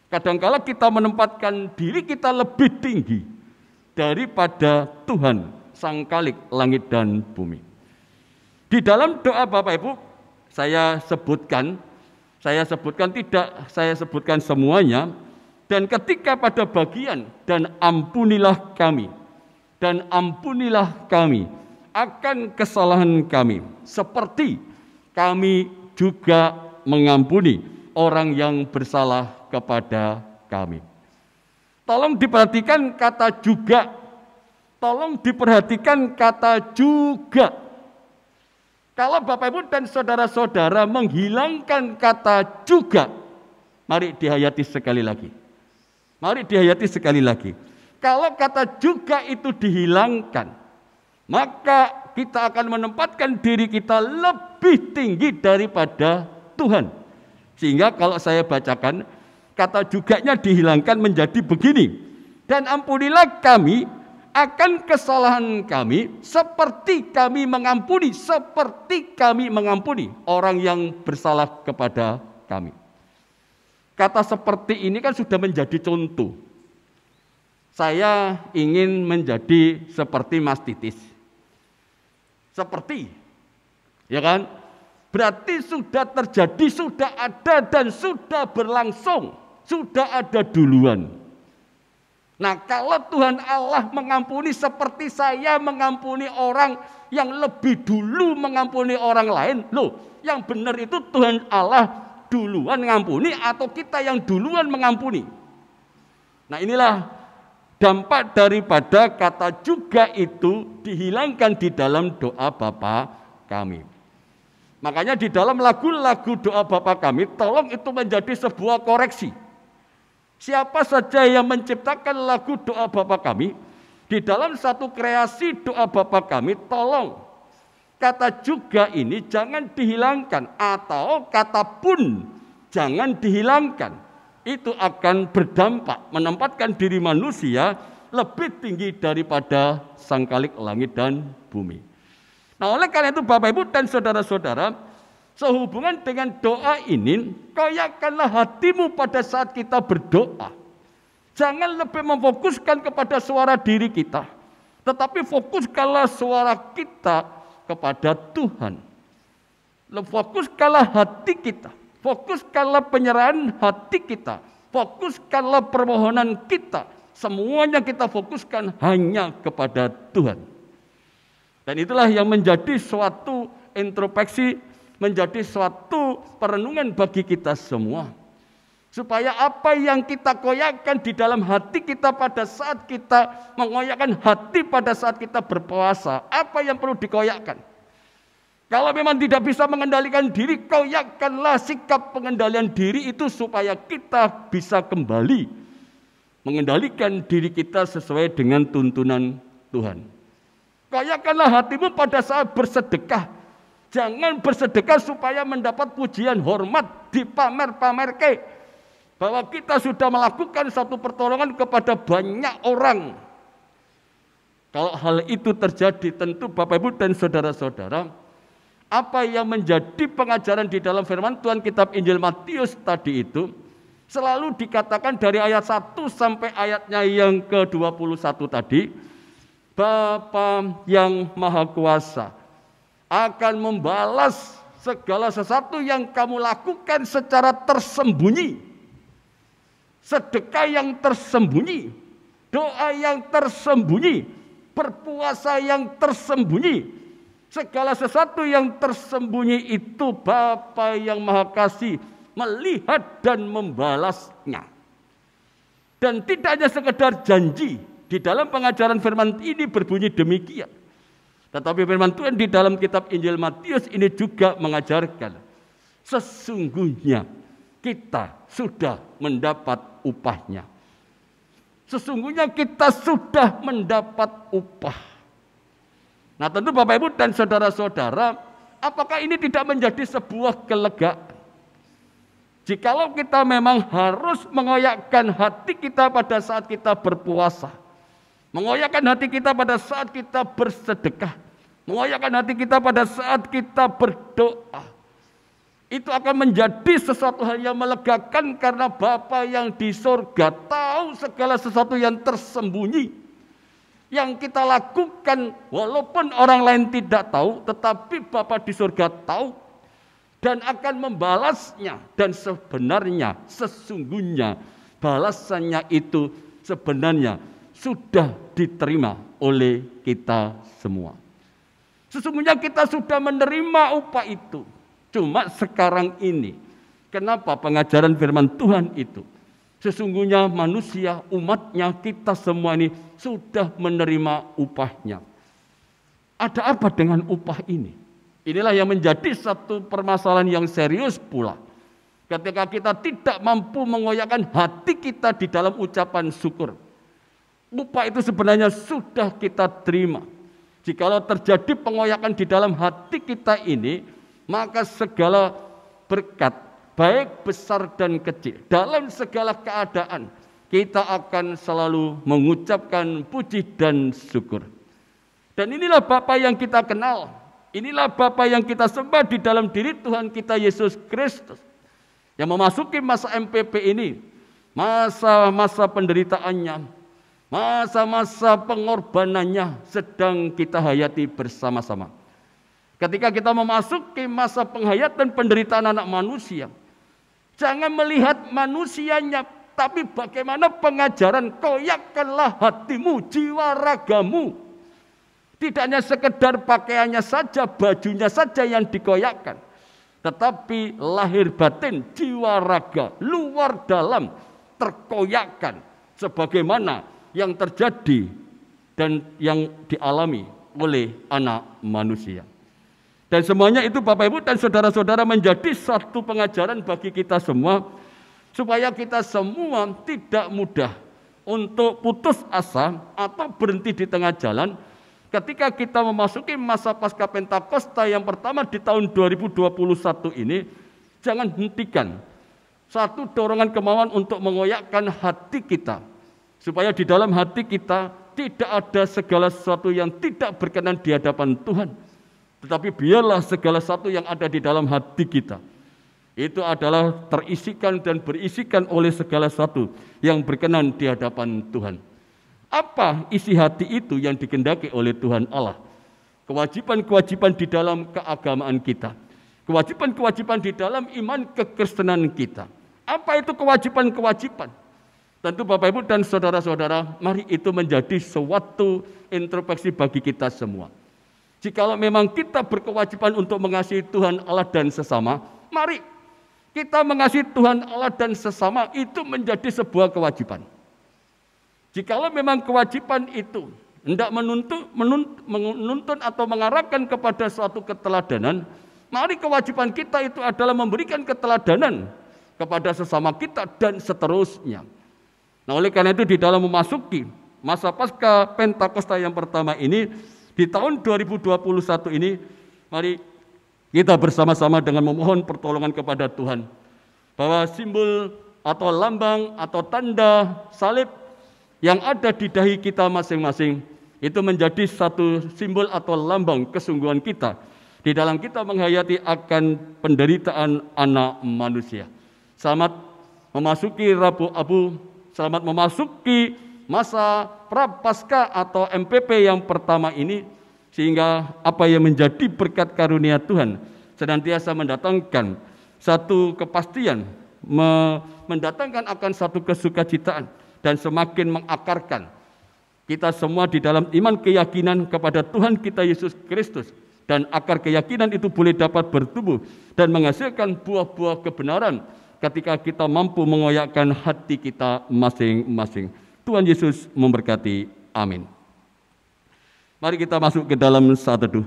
Kadangkala kita menempatkan diri kita lebih tinggi daripada Tuhan, Sang Khalik langit dan bumi. Di dalam doa Bapak Ibu, saya sebutkan tidak saya sebutkan semuanya. Dan ketika pada bagian dan ampunilah kami akan kesalahan kami, seperti kami juga mengampuni orang yang bersalah kepada kami. Tolong diperhatikan kata juga. Kalau Bapak Ibu dan saudara-saudara menghilangkan kata juga, mari dihayati sekali lagi. Kalau kata juga itu dihilangkan, maka kita akan menempatkan diri kita lebih tinggi daripada Tuhan. Sehingga kalau saya bacakan, kata juganya dihilangkan menjadi begini. Dan ampunilah kami akan kesalahan kami seperti kami mengampuni orang yang bersalah kepada kami. Kata seperti ini kan sudah menjadi contoh. Saya ingin menjadi seperti Mas Titis. Seperti, ya kan? Berarti sudah terjadi, sudah ada dan sudah berlangsung, sudah ada duluan. Nah, kalau Tuhan Allah mengampuni seperti saya mengampuni orang yang lebih dulu mengampuni orang lain, loh, yang benar itu Tuhan Allah duluan ngampuni atau kita yang duluan mengampuni. Nah, inilah dampak daripada kata juga itu dihilangkan di dalam doa Bapa kami. Makanya di dalam lagu-lagu doa Bapa kami, tolong itu menjadi sebuah koreksi. Siapa saja yang menciptakan lagu doa Bapa kami, di dalam satu kreasi doa Bapa kami, tolong kata juga ini jangan dihilangkan, atau kata pun jangan dihilangkan. Itu akan berdampak menempatkan diri manusia lebih tinggi daripada sang Khalik langit dan bumi. Nah, oleh karena itu Bapak Ibu dan saudara-saudara, sehubungan dengan doa ini, koyakkanlah hatimu pada saat kita berdoa. Jangan lebih memfokuskan kepada suara diri kita, tetapi fokuskanlah suara kita kepada Tuhan. Fokuskanlah hati kita. Fokuskanlah penyerahan hati kita, fokuskanlah permohonan kita, semuanya kita fokuskan hanya kepada Tuhan. Dan itulah yang menjadi suatu introspeksi, menjadi suatu perenungan bagi kita semua. Supaya apa yang kita koyakkan di dalam hati kita pada saat kita mengoyakkan hati pada saat kita berpuasa, apa yang perlu dikoyakkan? Kalau memang tidak bisa mengendalikan diri, koyakkanlah sikap pengendalian diri itu supaya kita bisa kembali mengendalikan diri kita sesuai dengan tuntunan Tuhan. Koyakkanlah hatimu pada saat bersedekah. Jangan bersedekah supaya mendapat pujian hormat, dipamer-pamerke bahwa kita sudah melakukan satu pertolongan kepada banyak orang. Kalau hal itu terjadi, tentu Bapak Ibu dan saudara-saudara, apa yang menjadi pengajaran di dalam firman Tuhan kitab Injil Matius tadi itu selalu dikatakan dari ayat 1 sampai ayatnya yang ke-21 tadi, Bapa yang Maha Kuasa akan membalas segala sesuatu yang kamu lakukan secara tersembunyi. Sedekah yang tersembunyi, doa yang tersembunyi, berpuasa yang tersembunyi. Segala sesuatu yang tersembunyi itu Bapa yang Maha Kasih melihat dan membalasnya. Dan tidak hanya sekedar janji, di dalam pengajaran firman ini berbunyi demikian. Tetapi firman Tuhan di dalam kitab Injil Matius ini juga mengajarkan, sesungguhnya kita sudah mendapat upahnya. Sesungguhnya kita sudah mendapat upah. Nah, tentu Bapak Ibu dan saudara-saudara, apakah ini tidak menjadi sebuah kelegaan? Jikalau kita memang harus mengoyakkan hati kita pada saat kita berpuasa, mengoyakkan hati kita pada saat kita bersedekah, mengoyakkan hati kita pada saat kita berdoa, itu akan menjadi sesuatu hal yang melegakan karena Bapa yang di surga tahu segala sesuatu yang tersembunyi. Yang kita lakukan walaupun orang lain tidak tahu, tetapi Bapa di surga tahu dan akan membalasnya. Dan sebenarnya, sesungguhnya balasannya itu sebenarnya sudah diterima oleh kita semua. Sesungguhnya kita sudah menerima upah itu. Cuma sekarang ini, kenapa pengajaran firman Tuhan itu? Sesungguhnya manusia, umatnya, kita semua ini sudah menerima upahnya. Ada apa dengan upah ini? Inilah yang menjadi satu permasalahan yang serius pula. Ketika kita tidak mampu mengoyakkan hati kita di dalam ucapan syukur. Upah itu sebenarnya sudah kita terima. Jikalau terjadi pengoyakan di dalam hati kita ini, maka segala berkat, baik besar dan kecil, dalam segala keadaan, kita akan selalu mengucapkan puji dan syukur. Dan inilah Bapa yang kita kenal, inilah Bapa yang kita sembah di dalam diri Tuhan kita Yesus Kristus, yang memasuki masa MPP ini, masa-masa penderitaannya, masa-masa pengorbanannya sedang kita hayati bersama-sama. Ketika kita memasuki masa penghayatan penderitaan anak manusia, jangan melihat manusianya, tapi bagaimana pengajaran koyakkanlah hatimu, jiwa ragamu. Tidak hanya sekedar pakaiannya saja, bajunya saja yang dikoyakkan, tetapi lahir batin, jiwa raga, luar dalam terkoyakkan sebagaimana yang terjadi dan yang dialami oleh anak manusia. Dan semuanya itu Bapak Ibu dan saudara-saudara menjadi satu pengajaran bagi kita semua, supaya kita semua tidak mudah untuk putus asa atau berhenti di tengah jalan ketika kita memasuki masa pasca Pentakosta yang pertama di tahun 2021 ini. Jangan hentikan satu dorongan kemauan untuk mengoyakkan hati kita, supaya di dalam hati kita tidak ada segala sesuatu yang tidak berkenan di hadapan Tuhan. Tetapi biarlah segala sesuatu yang ada di dalam hati kita itu adalah terisikan dan berisikan oleh segala sesuatu yang berkenan di hadapan Tuhan. Apa isi hati itu yang dikehendaki oleh Tuhan Allah? Kewajiban-kewajiban di dalam keagamaan kita, kewajiban-kewajiban di dalam iman kekristenan kita. Apa itu kewajiban-kewajiban? Tentu Bapak Ibu dan saudara-saudara, mari itu menjadi suatu introspeksi bagi kita semua. Jikalau memang kita berkewajiban untuk mengasihi Tuhan Allah dan sesama, mari kita mengasihi Tuhan Allah dan sesama itu menjadi sebuah kewajiban. Jikalau memang kewajiban itu hendak menuntun atau mengarahkan kepada suatu keteladanan, mari kewajiban kita itu adalah memberikan keteladanan kepada sesama kita dan seterusnya. Nah, oleh karena itu di dalam memasuki masa pasca Pentakosta yang pertama ini, di tahun 2021 ini, mari kita bersama-sama dengan memohon pertolongan kepada Tuhan, bahwa simbol atau lambang atau tanda salib yang ada di dahi kita masing-masing itu menjadi satu simbol atau lambang kesungguhan kita di dalam kita menghayati akan penderitaan anak manusia. Selamat memasuki Rabu Abu, selamat memasuki masa Prapaskah atau MPP yang pertama ini, sehingga apa yang menjadi berkat karunia Tuhan senantiasa mendatangkan satu kepastian, mendatangkan akan satu kesukacitaan, dan semakin mengakarkan kita semua di dalam iman keyakinan kepada Tuhan kita Yesus Kristus. Dan akar keyakinan itu boleh dapat bertumbuh dan menghasilkan buah-buah kebenaran ketika kita mampu mengoyakkan hati kita masing-masing. Tuhan Yesus memberkati. Amin. Mari kita masuk ke dalam saat teduh.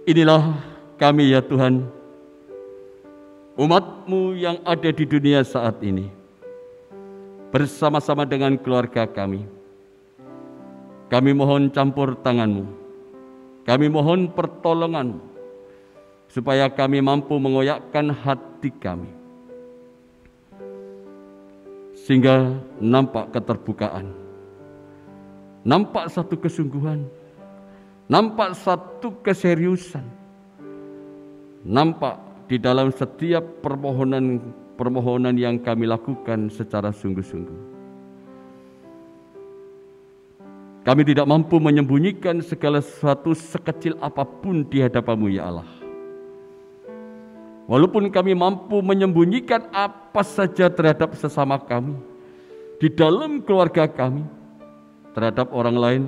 Inilah kami ya Tuhan, umat-Mu yang ada di dunia saat ini, bersama-sama dengan keluarga kami. Kami mohon campur tangan-Mu, kami mohon pertolongan-Mu, supaya kami mampu mengoyakkan hati kami, sehingga nampak keterbukaan, nampak satu kesungguhan, nampak satu keseriusan, nampak di dalam setiap permohonan yang kami lakukan secara sungguh-sungguh. Kami tidak mampu menyembunyikan segala sesuatu sekecil apapun di hadapan-Mu ya Allah. Walaupun kami mampu menyembunyikan apa saja terhadap sesama kami, di dalam keluarga kami, terhadap orang lain,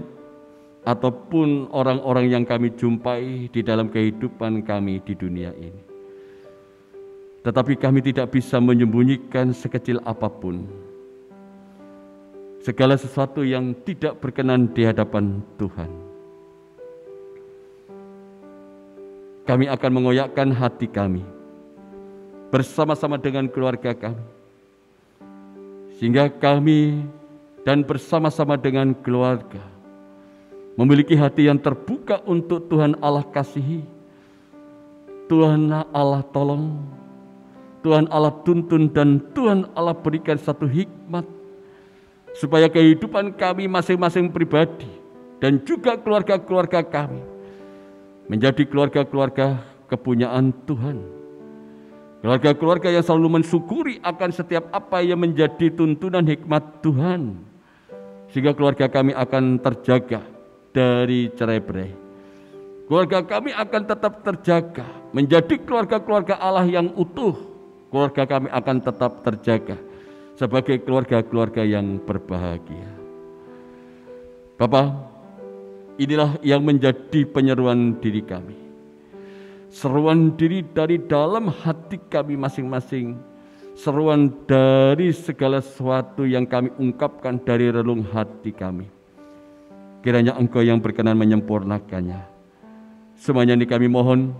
ataupun orang-orang yang kami jumpai di dalam kehidupan kami di dunia ini. Tetapi kami tidak bisa menyembunyikan sekecil apapun segala sesuatu yang tidak berkenan di hadapan Tuhan. Kami akan mengoyakkan hati kami bersama-sama dengan keluarga kami, sehingga kami dan bersama-sama dengan keluarga memiliki hati yang terbuka untuk Tuhan Allah kasihi, Tuhan Allah tolong, Tuhan Allah tuntun, dan Tuhan Allah berikan satu hikmat, supaya kehidupan kami masing-masing pribadi dan juga keluarga-keluarga kami menjadi keluarga-keluarga kepunyaan Tuhan. Keluarga-keluarga yang selalu mensyukuri akan setiap apa yang menjadi tuntunan hikmat Tuhan. Sehingga keluarga kami akan terjaga dari cerai-berai. Keluarga kami akan tetap terjaga, menjadi keluarga-keluarga Allah yang utuh. Keluarga kami akan tetap terjaga sebagai keluarga-keluarga yang berbahagia. Bapa, inilah yang menjadi penyeruan diri kami. Seruan diri dari dalam hati kami masing-masing. Seruan dari segala sesuatu yang kami ungkapkan dari relung hati kami. Kiranya Engkau yang berkenan menyempurnakannya. Semuanya ini kami mohon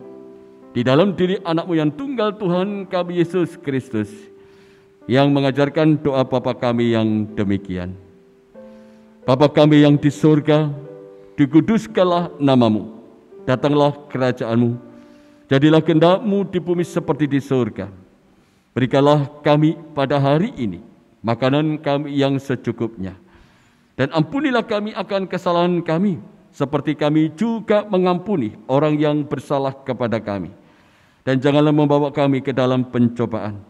di dalam diri anak-Mu yang tunggal Tuhan kami Yesus Kristus, yang mengajarkan doa Bapa kami yang demikian. Bapa kami yang di surga, dikuduskanlah nama-Mu, datanglah kerajaan-Mu, jadilah kehendak-Mu di bumi seperti di surga. Berikanlah kami pada hari ini makanan kami yang secukupnya. Dan ampunilah kami akan kesalahan kami, seperti kami juga mengampuni orang yang bersalah kepada kami. Dan janganlah membawa kami ke dalam pencobaan,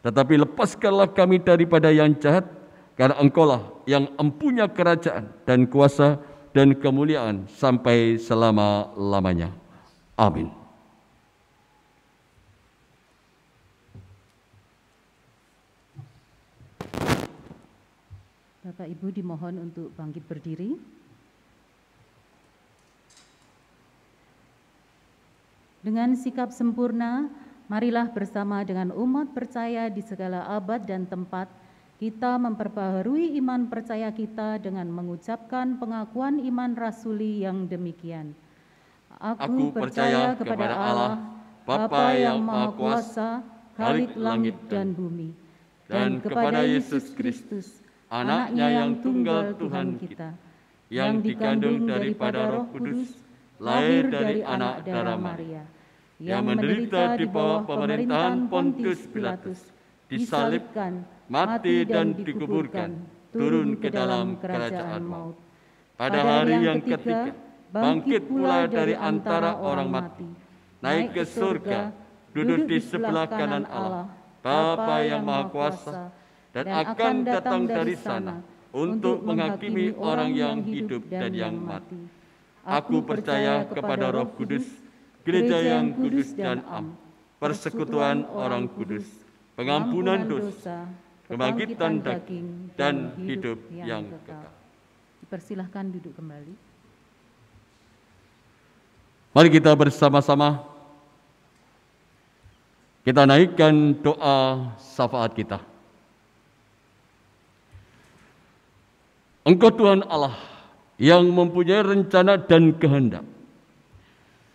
tetapi lepaskanlah kami daripada yang jahat, karena Engkaulah yang empunya kerajaan dan kuasa dan kemuliaan sampai selama-lamanya. Amin. Bapak Ibu dimohon untuk bangkit berdiri. Dengan sikap sempurna, marilah bersama dengan umat percaya di segala abad dan tempat, kita memperbaharui iman percaya kita dengan mengucapkan pengakuan iman rasuli yang demikian. Aku percaya kepada Allah, Bapa yang Maha Kuasa, Khalik langit dan bumi, dan kepada Yesus Kristus, Anaknya yang tunggal Tuhan kita, yang dikandung daripada Roh Kudus, lahir dari anak darah Maria, yang menderita di bawah pemerintahan Pontius Pilatus, disalibkan, mati dan dikuburkan, turun ke dalam kerajaan maut. Pada hari yang ketiga, bangkit pula dari antara orang mati, naik ke surga, duduk di sebelah kanan Allah, Bapa yang Maha Kuasa, dan akan datang dari sana untuk menghakimi orang yang hidup dan yang mati. Aku percaya kepada Roh Kudus, gereja yang kudus dan am, persekutuan orang kudus, pengampunan dosa, kebangkitan daging, dan hidup yang kekal. Dipersilahkan duduk kembali. Mari kita bersama-sama kita naikkan doa syafaat kita. Engkau Tuhan Allah yang mempunyai rencana dan kehendak,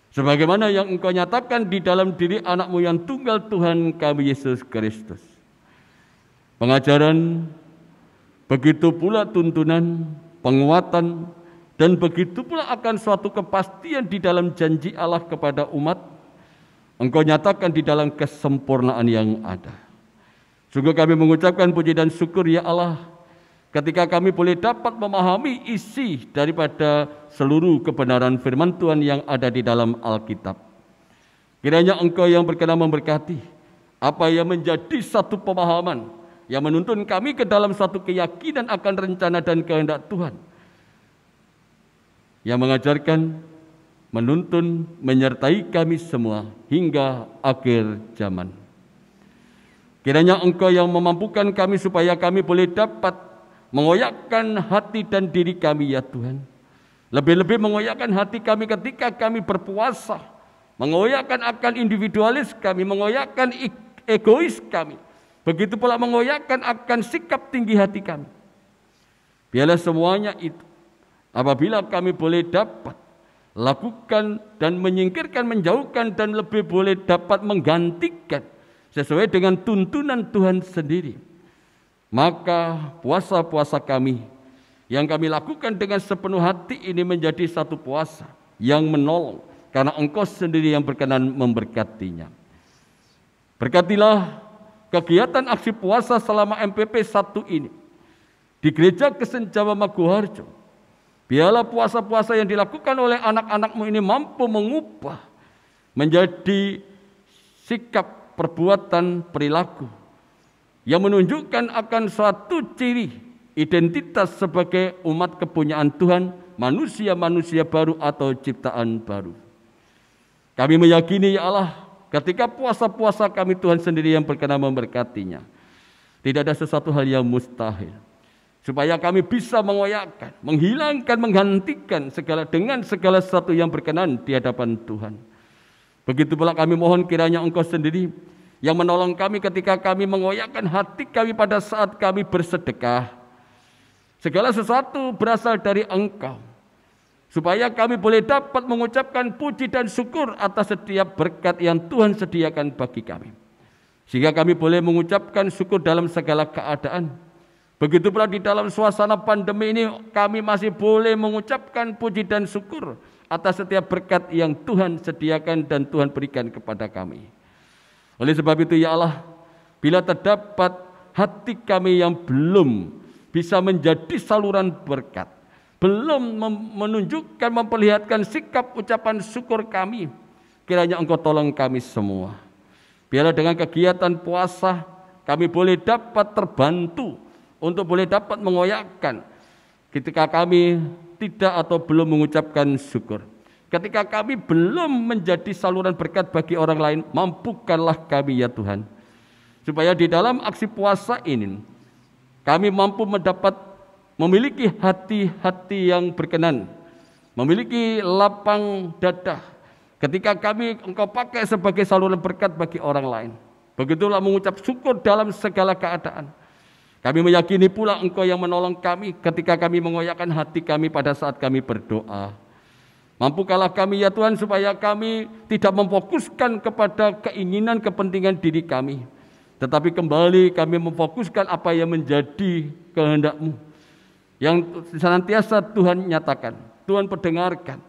sebagaimana yang Engkau nyatakan di dalam diri anak-Mu yang tunggal Tuhan kami Yesus Kristus. Pengajaran, begitu pula tuntunan, penguatan, dan begitu pula akan suatu kepastian di dalam janji Allah kepada umat, Engkau nyatakan di dalam kesempurnaan yang ada. Sungguh kami mengucapkan puji dan syukur ya Allah, ketika kami boleh dapat memahami isi daripada seluruh kebenaran firman Tuhan yang ada di dalam Alkitab. Kiranya Engkau yang berkenan memberkati apa yang menjadi satu pemahaman yang menuntun kami ke dalam satu keyakinan akan rencana dan kehendak Tuhan, yang mengajarkan, menuntun, menyertai kami semua hingga akhir zaman. Kiranya Engkau yang memampukan kami supaya kami boleh dapat mengoyakkan hati dan diri kami ya Tuhan. Lebih-lebih mengoyakkan hati kami ketika kami berpuasa, mengoyakkan akan individualis kami, mengoyakkan egois kami, begitu pula mengoyakkan akan sikap tinggi hati kami. Biarlah semuanya itu apabila kami boleh dapat lakukan dan menyingkirkan, menjauhkan, dan lebih boleh dapat menggantikan sesuai dengan tuntunan Tuhan sendiri, maka puasa-puasa kami yang kami lakukan dengan sepenuh hati ini menjadi satu puasa yang menolong, karena Engkau sendiri yang berkenan memberkatinya. Berkatilah kegiatan aksi puasa selama MPP 1 ini di Gereja Kesenjawa Maguharjo. Biarlah puasa-puasa yang dilakukan oleh anak-anak-Mu ini mampu mengubah menjadi sikap perbuatan, perilaku yang menunjukkan akan suatu ciri identitas sebagai umat kepunyaan Tuhan, manusia-manusia baru atau ciptaan baru. Kami meyakini ya Allah, ketika puasa-puasa kami Tuhan sendiri yang berkenan memberkatinya. Tidak ada sesuatu hal yang mustahil. Supaya kami bisa mengoyakkan, menghilangkan, menggantikan dengan segala sesuatu yang berkenan di hadapan Tuhan. Begitu pula kami mohon kiranya Engkau sendiri yang menolong kami ketika kami mengoyakkan hati kami pada saat kami bersedekah. Segala sesuatu berasal dari Engkau. Supaya kami boleh dapat mengucapkan puji dan syukur atas setiap berkat yang Tuhan sediakan bagi kami. Sehingga kami boleh mengucapkan syukur dalam segala keadaan. Begitu pula di dalam suasana pandemi ini kami masih boleh mengucapkan puji dan syukur atas setiap berkat yang Tuhan sediakan dan Tuhan berikan kepada kami. Oleh sebab itu ya Allah, bila terdapat hati kami yang belum bisa menjadi saluran berkat, belum menunjukkan, memperlihatkan sikap ucapan syukur kami, kiranya Engkau tolong kami semua. Biarlah dengan kegiatan puasa kami boleh dapat terbantu untuk boleh dapat mengoyakkan ketika kami tidak atau belum mengucapkan syukur. Ketika kami belum menjadi saluran berkat bagi orang lain, mampukanlah kami ya Tuhan. Supaya di dalam aksi puasa ini kami mampu memiliki hati-hati yang berkenan, memiliki lapang dada ketika kami Engkau pakai sebagai saluran berkat bagi orang lain. Begitulah mengucap syukur dalam segala keadaan. Kami meyakini pula Engkau yang menolong kami ketika kami mengoyakkan hati kami pada saat kami berdoa. Mampukanlah kami ya Tuhan supaya kami tidak memfokuskan kepada keinginan kepentingan diri kami, tetapi kembali kami memfokuskan apa yang menjadi kehendak-Mu, yang senantiasa Tuhan nyatakan, Tuhan perdengarkan,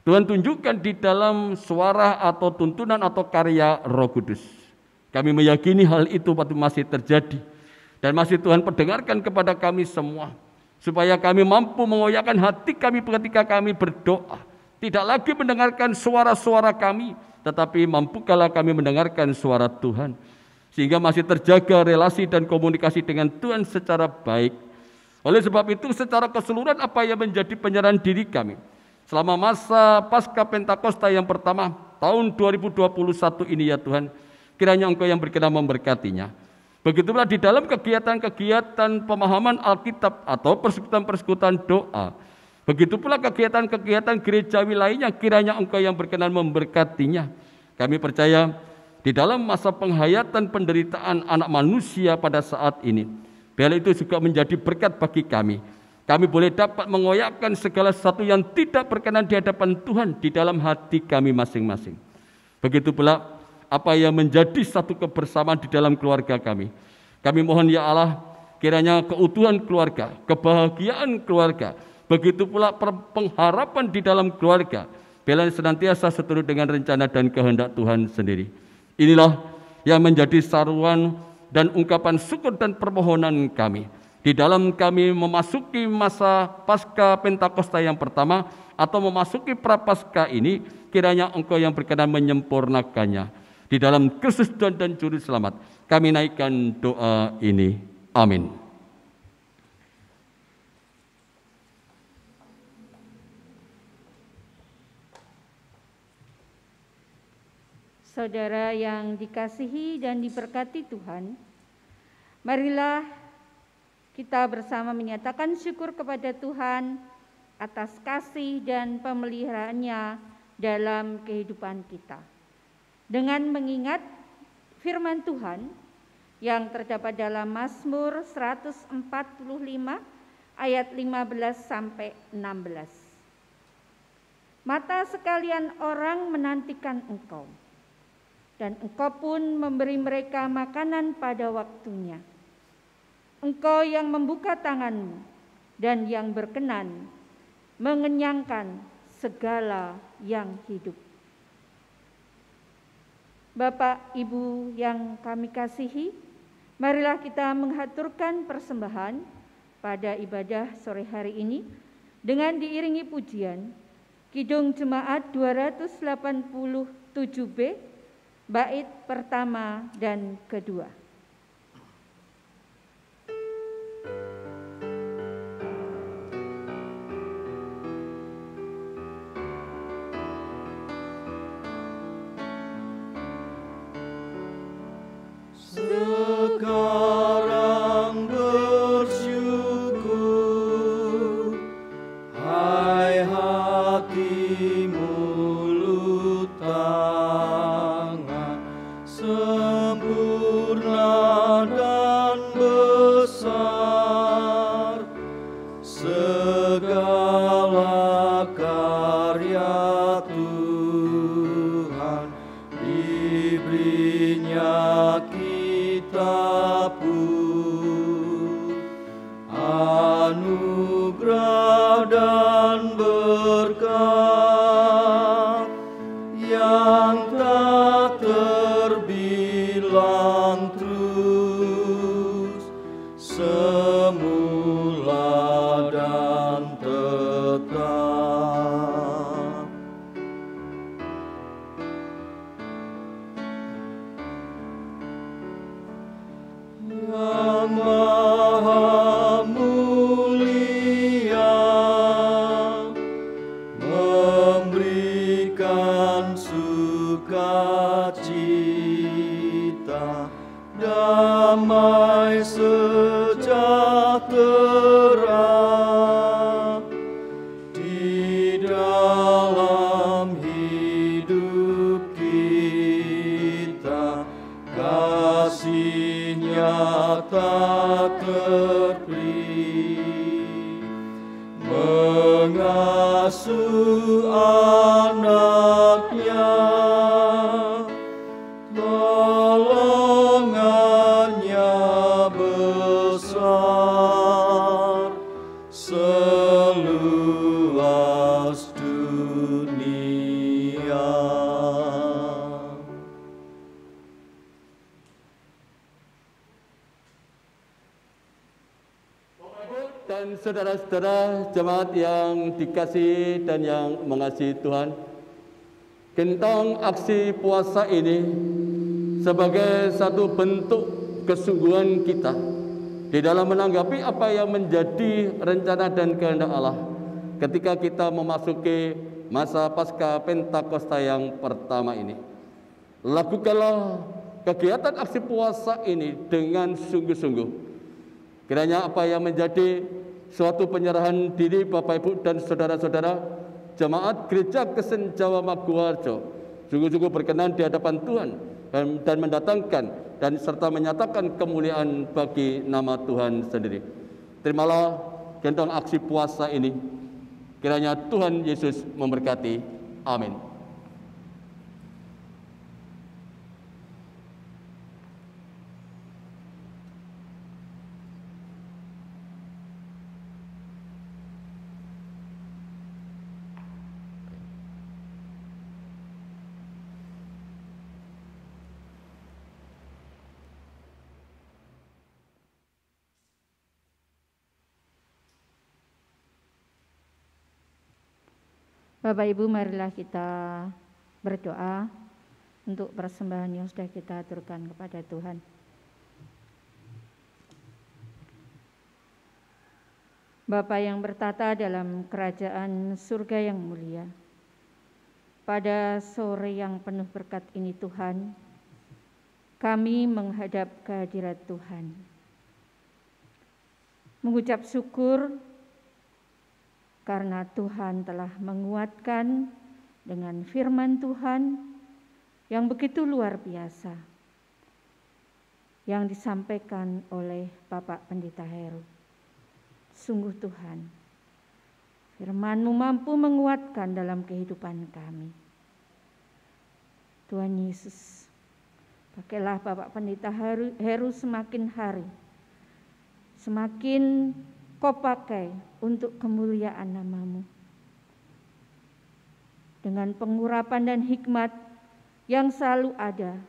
Tuhan tunjukkan di dalam suara atau tuntunan atau karya Roh Kudus. Kami meyakini hal itu masih terjadi dan masih Tuhan perdengarkan kepada kami semua, supaya kami mampu mengoyakkan hati kami ketika kami berdoa. Tidak lagi mendengarkan suara-suara kami, tetapi mampukanlah kami mendengarkan suara Tuhan. Sehingga masih terjaga relasi dan komunikasi dengan Tuhan secara baik. Oleh sebab itu secara keseluruhan apa yang menjadi penyerahan diri kami selama masa pasca Pentakosta yang pertama tahun 2021 ini ya Tuhan, kiranya Engkau yang berkenan memberkatinya. Begitulah di dalam kegiatan-kegiatan pemahaman Alkitab atau persekutuan doa. Begitu pula kegiatan-kegiatan gerejawi lainnya, kiranya Engkau yang berkenan memberkatinya. Kami percaya di dalam masa penghayatan penderitaan anak manusia pada saat ini, biarlah itu juga menjadi berkat bagi kami. Kami boleh dapat mengoyakkan segala sesuatu yang tidak berkenan di hadapan Tuhan di dalam hati kami masing-masing. Begitu pula apa yang menjadi satu kebersamaan di dalam keluarga kami. Kami mohon ya Allah, kiranya keutuhan keluarga, kebahagiaan keluarga, begitu pula pengharapan di dalam keluarga, biarlah senantiasa seturut dengan rencana dan kehendak Tuhan sendiri. Inilah yang menjadi saruan dan ungkapan syukur dan permohonan kami. Di dalam kami memasuki masa pasca Pentakosta yang pertama atau memasuki prapaskah ini, kiranya Engkau yang berkenan menyempurnakannya. Di dalam Kristus Tuhan dan Juru Selamat, kami naikkan doa ini. Amin. Saudara yang dikasihi dan diberkati Tuhan, marilah kita bersama menyatakan syukur kepada Tuhan atas kasih dan pemeliharaannya dalam kehidupan kita. Dengan mengingat firman Tuhan yang terdapat dalam Mazmur 145 ayat 15 sampai 16. Mata sekalian orang menantikan Engkau, dan Engkau pun memberi mereka makanan pada waktunya. Engkau yang membuka tangan-Mu dan yang berkenan mengenyangkan segala yang hidup. Bapak, Ibu yang kami kasihi, marilah kita menghaturkan persembahan pada ibadah sore hari ini dengan diiringi pujian Kidung Jemaat 287B bait pertama dan kedua. Sekarang bersyukur, hai hati mulut tangan, sempurna dan besar, segala karya Tuhan diberinya kita pun anugerah dan berkat yang tak terbilang terus, semula dan tetap. Yang Maha Mulia memberikan sukacita, damai sejahtera di dalam hidup kita, kasih-Nya tak terperi, mengasuh anak-Nya, tolongan-Nya besar seluas dunia. Dan saudara-saudara jemaat yang dikasihi dan yang mengasihi Tuhan, tentang aksi puasa ini sebagai satu bentuk kesungguhan kita di dalam menanggapi apa yang menjadi rencana dan kehendak Allah ketika kita memasuki masa Paskah Pentakosta yang pertama ini. Lakukanlah kegiatan aksi puasa ini dengan sungguh-sungguh. Kiranya apa yang menjadi suatu penyerahan diri Bapak Ibu dan saudara-saudara jemaat Gereja Kristen Jawa Maguwarjo sungguh-sungguh berkenan di hadapan Tuhan dan mendatangkan dan serta menyatakan kemuliaan bagi nama Tuhan sendiri. Terimalah gendong aksi puasa ini. Kiranya Tuhan Yesus memberkati. Amin. Bapak Ibu, marilah kita berdoa untuk persembahan yang sudah kita aturkan kepada Tuhan. Bapa yang bertata dalam kerajaan surga yang mulia, pada sore yang penuh berkat ini Tuhan, kami menghadap kehadirat Tuhan, mengucap syukur karena Tuhan telah menguatkan dengan firman Tuhan yang begitu luar biasa yang disampaikan oleh Bapak Pendeta Heru. Sungguh Tuhan, firman-Mu mampu menguatkan dalam kehidupan kami. Tuhan Yesus, pakailah Bapak Pendeta Heru semakin hari, semakin Kau pakai untuk kemuliaan nama-Mu. Dengan pengurapan dan hikmat yang selalu ada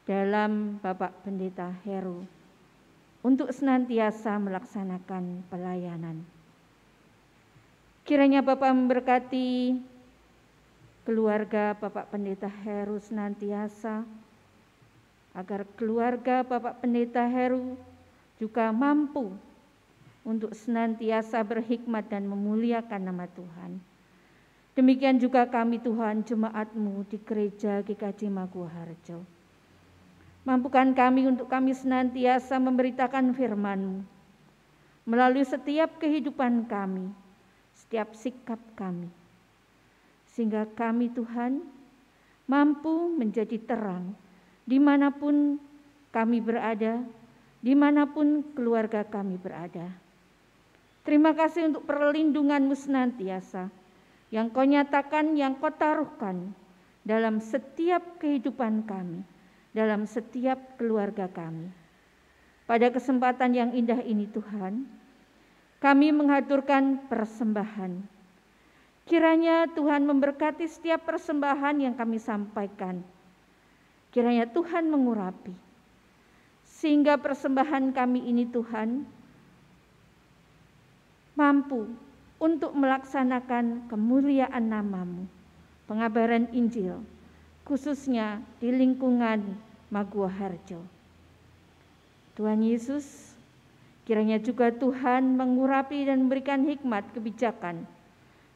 dalam Bapak Pendeta Heru untuk senantiasa melaksanakan pelayanan. Kiranya Bapak memberkati keluarga Bapak Pendeta Heru senantiasa, agar keluarga Bapak Pendeta Heru juga mampu untuk senantiasa berhikmat dan memuliakan nama Tuhan. Demikian juga kami Tuhan, jemaat-Mu di Gereja GKJ Maguwoharjo. Mampukan kami untuk kami senantiasa memberitakan firman-Mu melalui setiap kehidupan kami, setiap sikap kami. Sehingga kami Tuhan mampu menjadi terang dimanapun kami berada, dimanapun keluarga kami berada. Terima kasih untuk perlindungan-Mu senantiasa yang Kau nyatakan, yang Kau taruhkan dalam setiap kehidupan kami, dalam setiap keluarga kami. Pada kesempatan yang indah ini Tuhan, kami mengaturkan persembahan. Kiranya Tuhan memberkati setiap persembahan yang kami sampaikan. Kiranya Tuhan mengurapi, sehingga persembahan kami ini Tuhan mampu untuk melaksanakan kemuliaan nama-Mu, pengabaran Injil, khususnya di lingkungan Maguwoharjo. Tuhan Yesus, kiranya juga Tuhan mengurapi dan memberikan hikmat kebijakan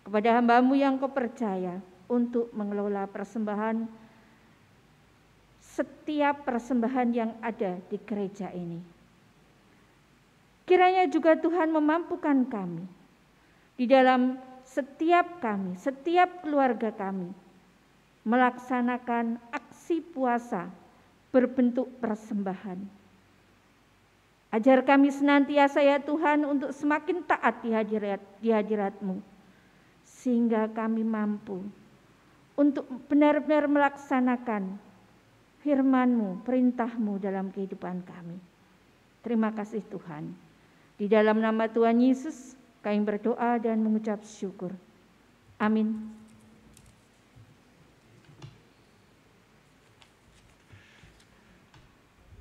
kepada hamba-Mu yang Kau percaya untuk mengelola persembahan, setiap persembahan yang ada di gereja ini. Kiranya juga Tuhan memampukan kami di dalam setiap kami, setiap keluarga kami, melaksanakan aksi puasa berbentuk persembahan. Ajar kami senantiasa ya Tuhan untuk semakin taat di hadirat-Mu, sehingga kami mampu untuk benar-benar melaksanakan firman-Mu, perintah-Mu dalam kehidupan kami. Terima kasih Tuhan. Di dalam nama Tuhan Yesus kami berdoa dan mengucap syukur. Amin.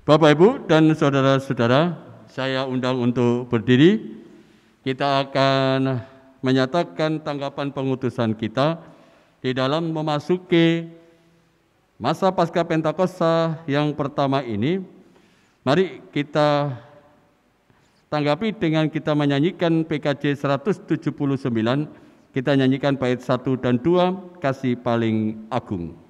Bapak, Ibu, dan saudara-saudara, saya undang untuk berdiri. Kita akan menyatakan tanggapan pengutusan kita di dalam memasuki masa Pasca Pentakosta yang pertama ini. Mari kita tanggapi dengan kita menyanyikan PKJ 179. Kita nyanyikan bait 1 dan 2, Kasih Paling Agung.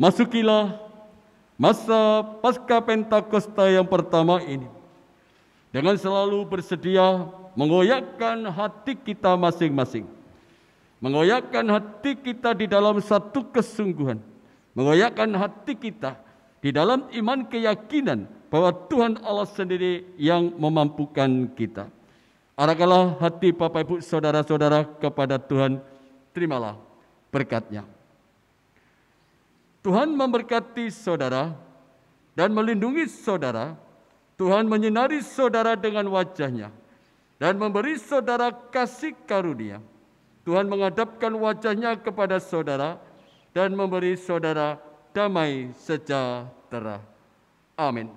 masukilah masa Pasca Pentakosta yang pertama ini dengan selalu bersedia mengoyakkan hati kita masing-masing, mengoyakkan hati kita di dalam satu kesungguhan, mengoyakkan hati kita di dalam iman keyakinan bahwa Tuhan Allah sendiri yang memampukan kita. Arahkanlah hati Bapak Ibu Saudara-saudara kepada Tuhan, terimalah berkat-Nya. Tuhan memberkati saudara dan melindungi saudara. Tuhan menyinari saudara dengan wajah-Nya dan memberi saudara kasih karunia. Tuhan menghadapkan wajah-Nya kepada saudara dan memberi saudara damai sejahtera. Amin.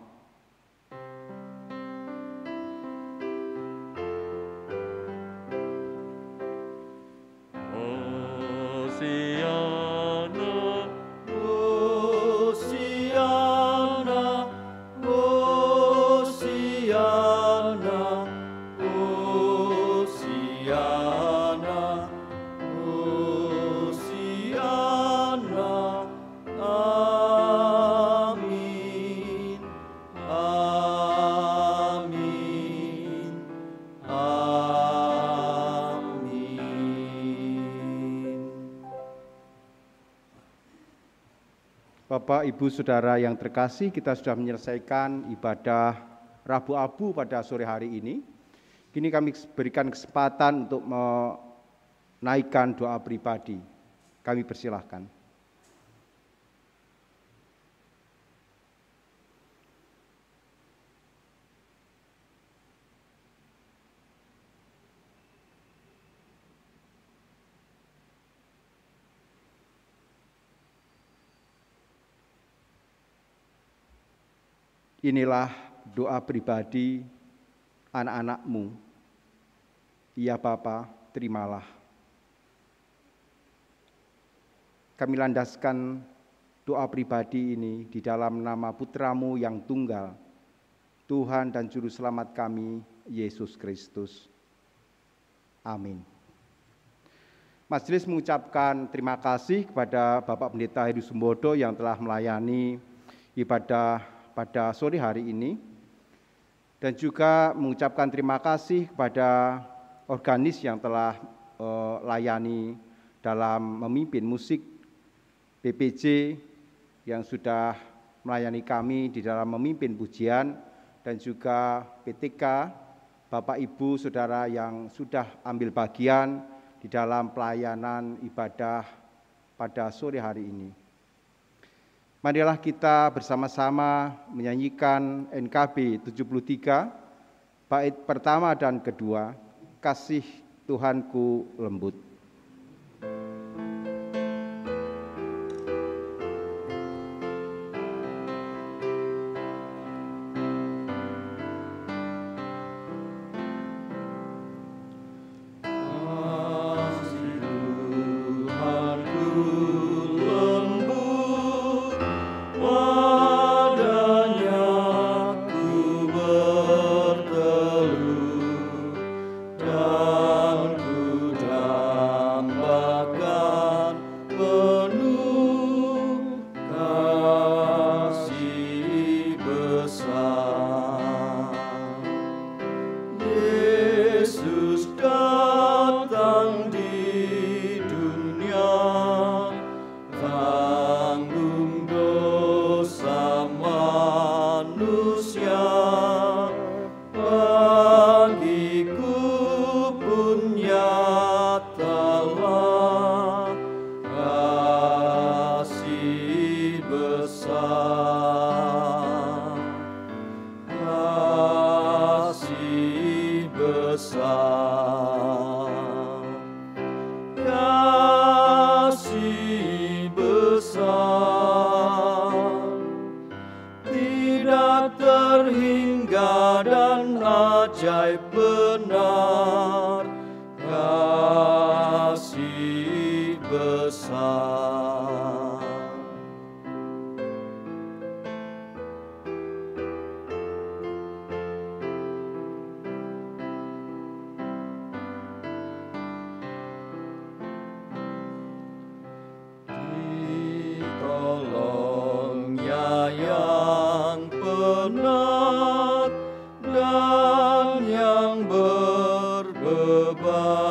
Bapak, Ibu, Saudara yang terkasih, kita sudah menyelesaikan ibadah Rabu Abu pada sore hari ini. Kini kami berikan kesempatan untuk menaikkan doa pribadi. Kami persilahkan. Inilah doa pribadi anak-anak-Mu. Ya Bapa, terimalah. Kami landaskan doa pribadi ini di dalam nama Putra-Mu yang tunggal, Tuhan dan Juru Selamat kami, Yesus Kristus. Amin. Majelis mengucapkan terima kasih kepada Bapak Pendeta Heru Sumbodo yang telah melayani ibadah pada sore hari ini, dan juga mengucapkan terima kasih kepada organis yang telah layani dalam memimpin musik, PPJ yang sudah melayani kami di dalam memimpin pujian, dan juga PTK, Bapak Ibu Saudara yang sudah ambil bagian di dalam pelayanan ibadah pada sore hari ini. Marilah kita bersama-sama menyanyikan NKB 73, bait pertama dan kedua, Kasih Tuhanku Lembut. Ajaib benar,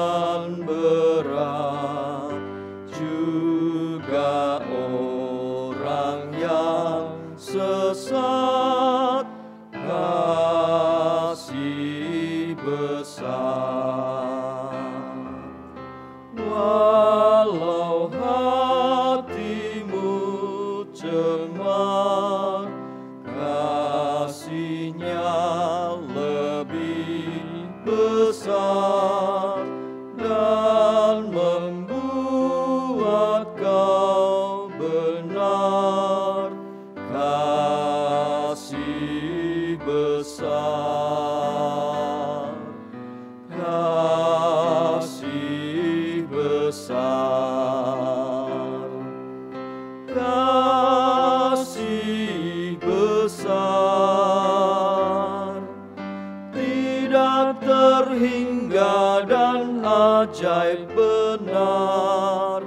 dan berat, juga orang yang sesat, kasih besar. Walau hatimu cemar, kasih-Nya lebih besar dan membuat kau benar. Kasih besar, kasih besar, kasih besar, tidak terhingga dan ajaib benar.